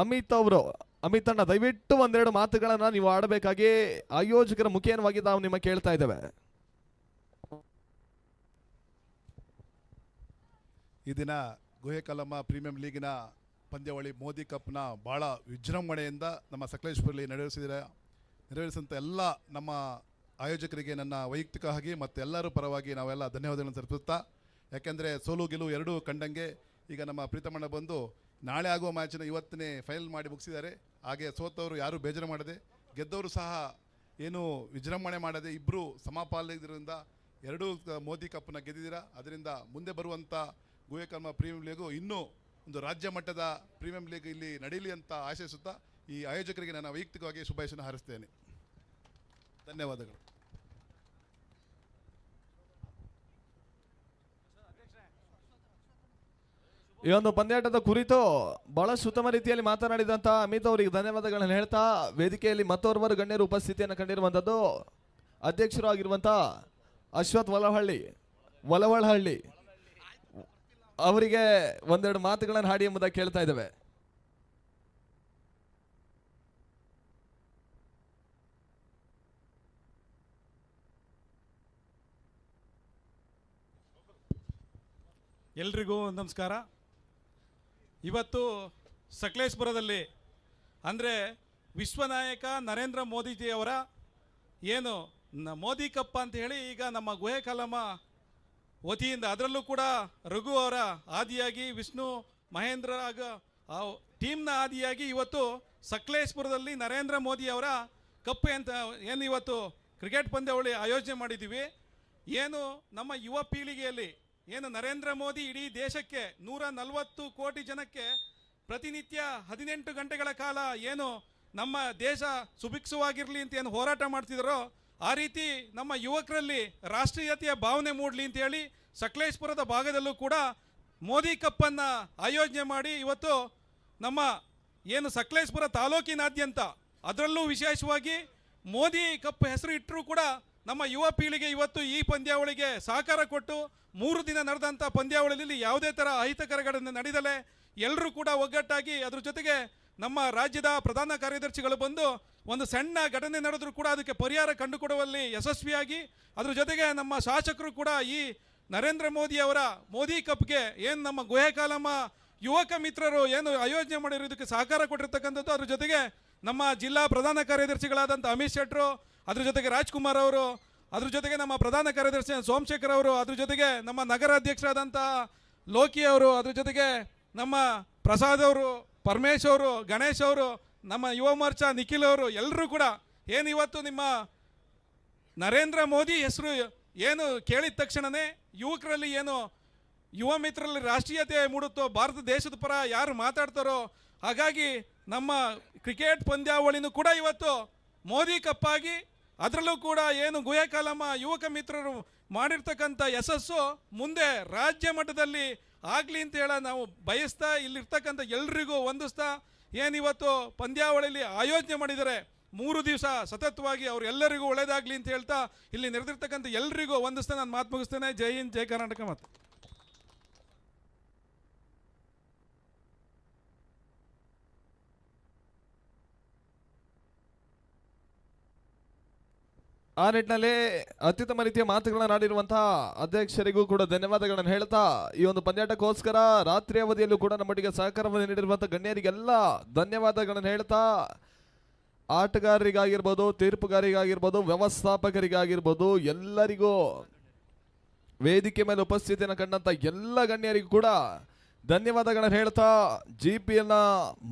ಅಮಿತ್ ಅಣ್ಣ ದಯವಿಟ್ಟು ಒಂದೆರಡು ಮಾತುಗಳನ್ನ ನೀವು ಆಡಬೇಕಾಗಿ ಆಯೋಜಕರ ಮುಖೇನವಾಗಿ ನಾವು ನಿಮ್ಮ ಕೇಳ್ತಾ ಇದ್ದೇವೆ. ಈ ದಿನ ಗುಹೆಕಲ್ಲಮ್ಮ ಪ್ರೀಮಿಯಂ ಲೀಗಿನ ಪಂದ್ಯಾವಳಿ ಮೋದಿ ಕಪ್ನ ಭಾಳ ವಿಜೃಂಭಣೆಯಿಂದ ನಮ್ಮ ಸಕಲೇಶ್ಪುರಲ್ಲಿ ನೆರವೇರಿಸಿದಂಥ ಎಲ್ಲ ನಮ್ಮ ಆಯೋಜಕರಿಗೆ ನನ್ನ ವೈಯಕ್ತಿಕವಾಗಿ ಮತ್ತು ಎಲ್ಲರ ಪರವಾಗಿ ನಾವೆಲ್ಲ ಧನ್ಯವಾದಗಳನ್ನು ಸಲ್ಲಿಸುತ್ತಾ, ಯಾಕೆಂದರೆ ಸೋಲು ಗೆಲುವು ಎರಡೂ ಕಂಡಂಗೆ ಈಗ ನಮ್ಮ ಪ್ರೀತಮಣ್ಣ ಬಂದು ನಾಳೆ ಆಗುವ ಮ್ಯಾಚನ್ನು ಇವತ್ತನೇ ಫೈನಲ್ ಮಾಡಿ ಮುಗಿಸಿದ್ದಾರೆ. ಹಾಗೆ ಸೋತವರು ಯಾರೂ ಬೇಜಾರು ಮಾಡದೆ, ಗೆದ್ದವರು ಸಹ ಏನು ವಿಜೃಂಭಣೆ ಮಾಡದೆ ಇಬ್ಬರು ಸಮಪಾಲಿದ್ದರಿಂದ ಎರಡೂ ಮೋದಿ ಕಪ್ನ ಗೆದ್ದಿದ್ದೀರಾ. ಅದರಿಂದ ಮುಂದೆ ಬರುವಂಥ ಗುಹೆಕಲ್ಲಮ್ಮ ಪ್ರೀಮಿಯಂ ಲೀಗು ಇನ್ನೂ ಒಂದು ರಾಜ್ಯ ಮಟ್ಟದ ಪ್ರೀಮಿಯಂ ಲೀಗ್ ಇಲ್ಲಿ ನಡೀಲಿ ಅಂತ ಆಶಿಸುತ್ತಾ ಈ ಆಯೋಜಕರಿಗೆ ನಾನು ವೈಯಕ್ತಿಕವಾಗಿ ಶುಭಾಶಯನ ಹಾರೈಸ್ತೇನೆ. ಧನ್ಯವಾದಗಳು. ಈ ಒಂದು ಪಂದ್ಯಾಟದ ಕುರಿತು ಬಹಳಷ್ಟು ಉತ್ತಮ ರೀತಿಯಲ್ಲಿ ಮಾತನಾಡಿದಂತ ಅಮಿತ್ ಅವರಿಗೆ ಧನ್ಯವಾದಗಳನ್ನು ಹೇಳ್ತಾ ವೇದಿಕೆಯಲ್ಲಿ ಮತ್ತೋರ್ವರು ಗಣ್ಯರು ಉಪಸ್ಥಿತಿಯನ್ನು ಕಂಡಿರುವಂತದ್ದು ಅಧ್ಯಕ್ಷರು ಆಗಿರುವಂತ ಅಶ್ವಥ್ ವಲವಳಹಳ್ಳಿ ಅವರಿಗೆ ಒಂದೆರಡು ಮಾತುಗಳನ್ನು ಹಾಡಿ ಎಂಬುದಾಗಿ ಕೇಳ್ತಾ ಇದ್ದೇವೆ. ಎಲ್ರಿಗೂ ನಮಸ್ಕಾರ. ಇವತ್ತು ಸಕಲೇಶ್ಪುರದಲ್ಲಿ ಅಂದರೆ ವಿಶ್ವನಾಯಕ ನರೇಂದ್ರ ಮೋದಿಜಿಯವರ ಏನು ಮೋದಿ ಕಪ್ ಅಂತ ಹೇಳಿ ಈಗ ನಮ್ಮ ಗುಹೆಕಲ್ಲಮ್ಮ ವತಿಯಿಂದ, ಅದರಲ್ಲೂ ಕೂಡ ರಘು ಅವರ ಆದಿಯಾಗಿ ವಿಷ್ಣು ಮಹೇಂದ್ರ ಟೀಮ್ನ ಆದಿಯಾಗಿ ಇವತ್ತು ಸಕಲೇಶ್ಪುರದಲ್ಲಿ ನರೇಂದ್ರ ಮೋದಿ ಅವರ ಕಪ್ ಅಂತ ಏನು ಇವತ್ತು ಕ್ರಿಕೆಟ್ ಪಂದ್ಯಾವಳಿ ಆಯೋಜನೆ ಮಾಡಿದ್ದೀವಿ. ಏನು ನಮ್ಮ ಯುವ ಪೀಳಿಗೆಯಲ್ಲಿ ಏನು ನರೇಂದ್ರ ಮೋದಿ ಇಡೀ ದೇಶಕ್ಕೆ 140 ಕೋಟಿ ಜನಕ್ಕೆ ಪ್ರತಿನಿತ್ಯ 18 ಗಂಟೆಗಳ ಕಾಲ ಏನು ನಮ್ಮ ದೇಶ ಸುಭಿಕ್ಷವಾಗಿರಲಿ ಅಂತ ಏನು ಹೋರಾಟ ಮಾಡ್ತಿದ್ದಾರೋ ಆ ರೀತಿ ನಮ್ಮ ಯುವಕರಲ್ಲಿ ರಾಷ್ಟ್ರೀಯತೆಯ ಭಾವನೆ ಮೂಡಲಿ ಅಂತೇಳಿ ಸಕಲೇಶ್ಪುರದ ಭಾಗದಲ್ಲೂ ಕೂಡ ಮೋದಿ ಕಪ್ಪನ್ನು ಆಯೋಜನೆ ಮಾಡಿ ಇವತ್ತು ನಮ್ಮ ಏನು ಸಕಲೇಶ್ಪುರ ತಾಲೂಕಿನಾದ್ಯಂತ ಅದರಲ್ಲೂ ವಿಶೇಷವಾಗಿ ಮೋದಿ ಕಪ್ ಹೆಸರು ಇಟ್ಟರೂ ಕೂಡ ನಮ್ಮ ಯುವ ಪೀಳಿಗೆ ಇವತ್ತು ಈ ಪಂದ್ಯಾವಳಿಗೆ ಸಹಕಾರ ಕೊಟ್ಟು 3 ದಿನ ನಡೆದಂಥ ಪಂದ್ಯಾವಳಿಯಲ್ಲಿ ಯಾವುದೇ ಥರ ಅಹಿತಕರಗಳನ್ನು ನಡೆದಲೆ ಎಲ್ಲರೂ ಕೂಡ ಒಗ್ಗಟ್ಟಾಗಿ ಅದ್ರ ಜೊತೆಗೆ ನಮ್ಮ ರಾಜ್ಯದ ಪ್ರಧಾನ ಕಾರ್ಯದರ್ಶಿಗಳು ಬಂದು ಒಂದು ಸಣ್ಣ ಘಟನೆ ನಡೆದರೂ ಕೂಡ ಅದಕ್ಕೆ ಪರಿಹಾರ ಕಂಡುಕೊಡುವಲ್ಲಿ ಯಶಸ್ವಿಯಾಗಿ ಅದ್ರ ಜೊತೆಗೆ ನಮ್ಮ ಶಾಸಕರು ಕೂಡ ಈ ನರೇಂದ್ರ ಮೋದಿ ಅವರ ಮೋದಿ ಕಪ್ಗೆ ಏನು ನಮ್ಮ ಗುಹೆಕಾಲಮ್ಮ ಯುವಕ ಮಿತ್ರರು ಏನು ಆಯೋಜನೆ ಮಾಡಿರೋದಕ್ಕೆ ಸಹಕಾರ ಕೊಟ್ಟಿರ್ತಕ್ಕಂಥದ್ದು. ಅದ್ರ ಜೊತೆಗೆ ನಮ್ಮ ಜಿಲ್ಲಾ ಪ್ರಧಾನ ಕಾರ್ಯದರ್ಶಿಗಳಾದಂಥ ಅಮಿತ್ ಶೆಟ್ಟರು, ಅದ್ರ ಜೊತೆಗೆ ರಾಜ್ಕುಮಾರ್ ಅವರು, ಅದ್ರ ಜೊತೆಗೆ ನಮ್ಮ ಪ್ರಧಾನ ಕಾರ್ಯದರ್ಶಿ ಸೋಮಶೇಖರ್ ಅವರು, ಅದ್ರ ಜೊತೆಗೆ ನಮ್ಮ ನಗರ ಅಧ್ಯಕ್ಷರಾದಂಥ ಲೋಕಿ ಅವರು, ಅದ್ರ ಜೊತೆಗೆ ನಮ್ಮ ಪ್ರಸಾದ್ ಅವರು, ಪರಮೇಶ್ ಅವರು, ಗಣೇಶ್ ಅವರು, ನಮ್ಮ ಯುವ ಮೋರ್ಚಾ ನಿಖಿಲ್ ಅವರು ಎಲ್ಲರೂ ಕೂಡ ಏನು ಇವತ್ತು ನಿಮ್ಮ ನರೇಂದ್ರ ಮೋದಿ ಹೆಸರು ಏನು ಕೇಳಿದ ತಕ್ಷಣವೇ ಯುವಕರಲ್ಲಿ ಏನು ಯುವ ಮಿತ್ರರಲ್ಲಿ ರಾಷ್ಟ್ರೀಯತೆ ಮೂಡುತ್ತೋ, ಭಾರತ ದೇಶದ ಪರ ಯಾರು ಮಾತಾಡ್ತಾರೋ, ಹಾಗಾಗಿ ನಮ್ಮ ಕ್ರಿಕೆಟ್ ಪಂದ್ಯಾವಳಿನೂ ಕೂಡ ಇವತ್ತು ಮೋದಿ ಕಪ್ಪಾಗಿ ಅದರಲ್ಲೂ ಕೂಡ ಏನು ಗುಹೆಕಾಲಮ್ಮ ಯುವಕ ಮಿತ್ರರು ಮಾಡಿರ್ತಕ್ಕಂಥ ಯಶಸ್ಸು ಮುಂದೆ ರಾಜ್ಯ ಮಟ್ಟದಲ್ಲಿ ಆಗಲಿ ಅಂತ ಹೇಳ ನಾವು ಬಯಸ್ತಾ ಇಲ್ಲಿರ್ತಕ್ಕಂಥ ಎಲ್ರಿಗೂ ವಂದಿಸ್ತಾ ಏನಿವತ್ತು ಪಂದ್ಯಾವಳಿಯಲ್ಲಿ ಆಯೋಜನೆ ಮಾಡಿದ್ದಾರೆ 3 ದಿವಸ ಸತತವಾಗಿ ಅವ್ರು ಎಲ್ಲರಿಗೂ ಒಳ್ಳೇದಾಗಲಿ ಅಂತ ಹೇಳ್ತಾ ಇಲ್ಲಿ ನೆರೆದಿರ್ತಕ್ಕಂಥ ಎಲ್ರಿಗೂ ವಂದಿಸ್ತಾ ನಾನು ಮಾತು ಮುಗಿಸ್ತೇನೆ. ಜೈ ಹಿಂದ್, ಜೈ ಕರ್ನಾಟಕ. ಮತ್ತು ಆ ನಿಟ್ಟಿನಲ್ಲಿ ಅತ್ಯುತ್ತಮ ರೀತಿಯ ಮಾತುಗಳನ್ನ ಆಡಿರುವಂತಹ ಅಧ್ಯಕ್ಷರಿಗೂ ಕೂಡ ಧನ್ಯವಾದಗಳನ್ನು ಹೇಳ್ತಾ ಈ ಒಂದು ಪಂದ್ಯಾಟಕ್ಕೋಸ್ಕರ ರಾತ್ರಿ ಅವಧಿಯಲ್ಲೂ ಕೂಡ ನಮ್ಮೊಟ್ಟಿಗೆ ಸಹಕಾರವನ್ನು ನೀಡಿರುವಂತಹ ಗಣ್ಯರಿಗೆಲ್ಲ ಧನ್ಯವಾದಗಳನ್ನು ಹೇಳ್ತಾ ಆಟಗಾರರಿಗಾಗಿರ್ಬೋದು, ತೀರ್ಪುಗಾರರಿಗಾಗಿರ್ಬೋದು, ವ್ಯವಸ್ಥಾಪಕರಿಗಾಗಿರ್ಬೋದು, ಎಲ್ಲರಿಗೂ ವೇದಿಕೆ ಮೇಲೆ ಉಪಸ್ಥಿತಿಯನ್ನು ಕಂಡಂತ ಎಲ್ಲ ಗಣ್ಯರಿಗೂ ಕೂಡ ಧನ್ಯವಾದಗಳನ್ನು ಹೇಳ್ತಾ GPL ನ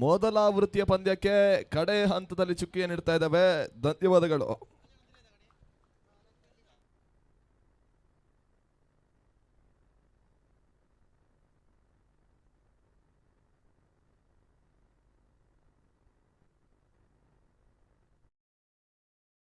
ಮೊದಲ ಆವೃತ್ತಿಯ ಪಂದ್ಯಕ್ಕೆ ಕಡೆ ಹಂತದಲ್ಲಿ ಚುಕ್ಕಿಯನ್ನು ನೀಡ್ತಾ ಇದ್ದಾವೆ. ಧನ್ಯವಾದಗಳು.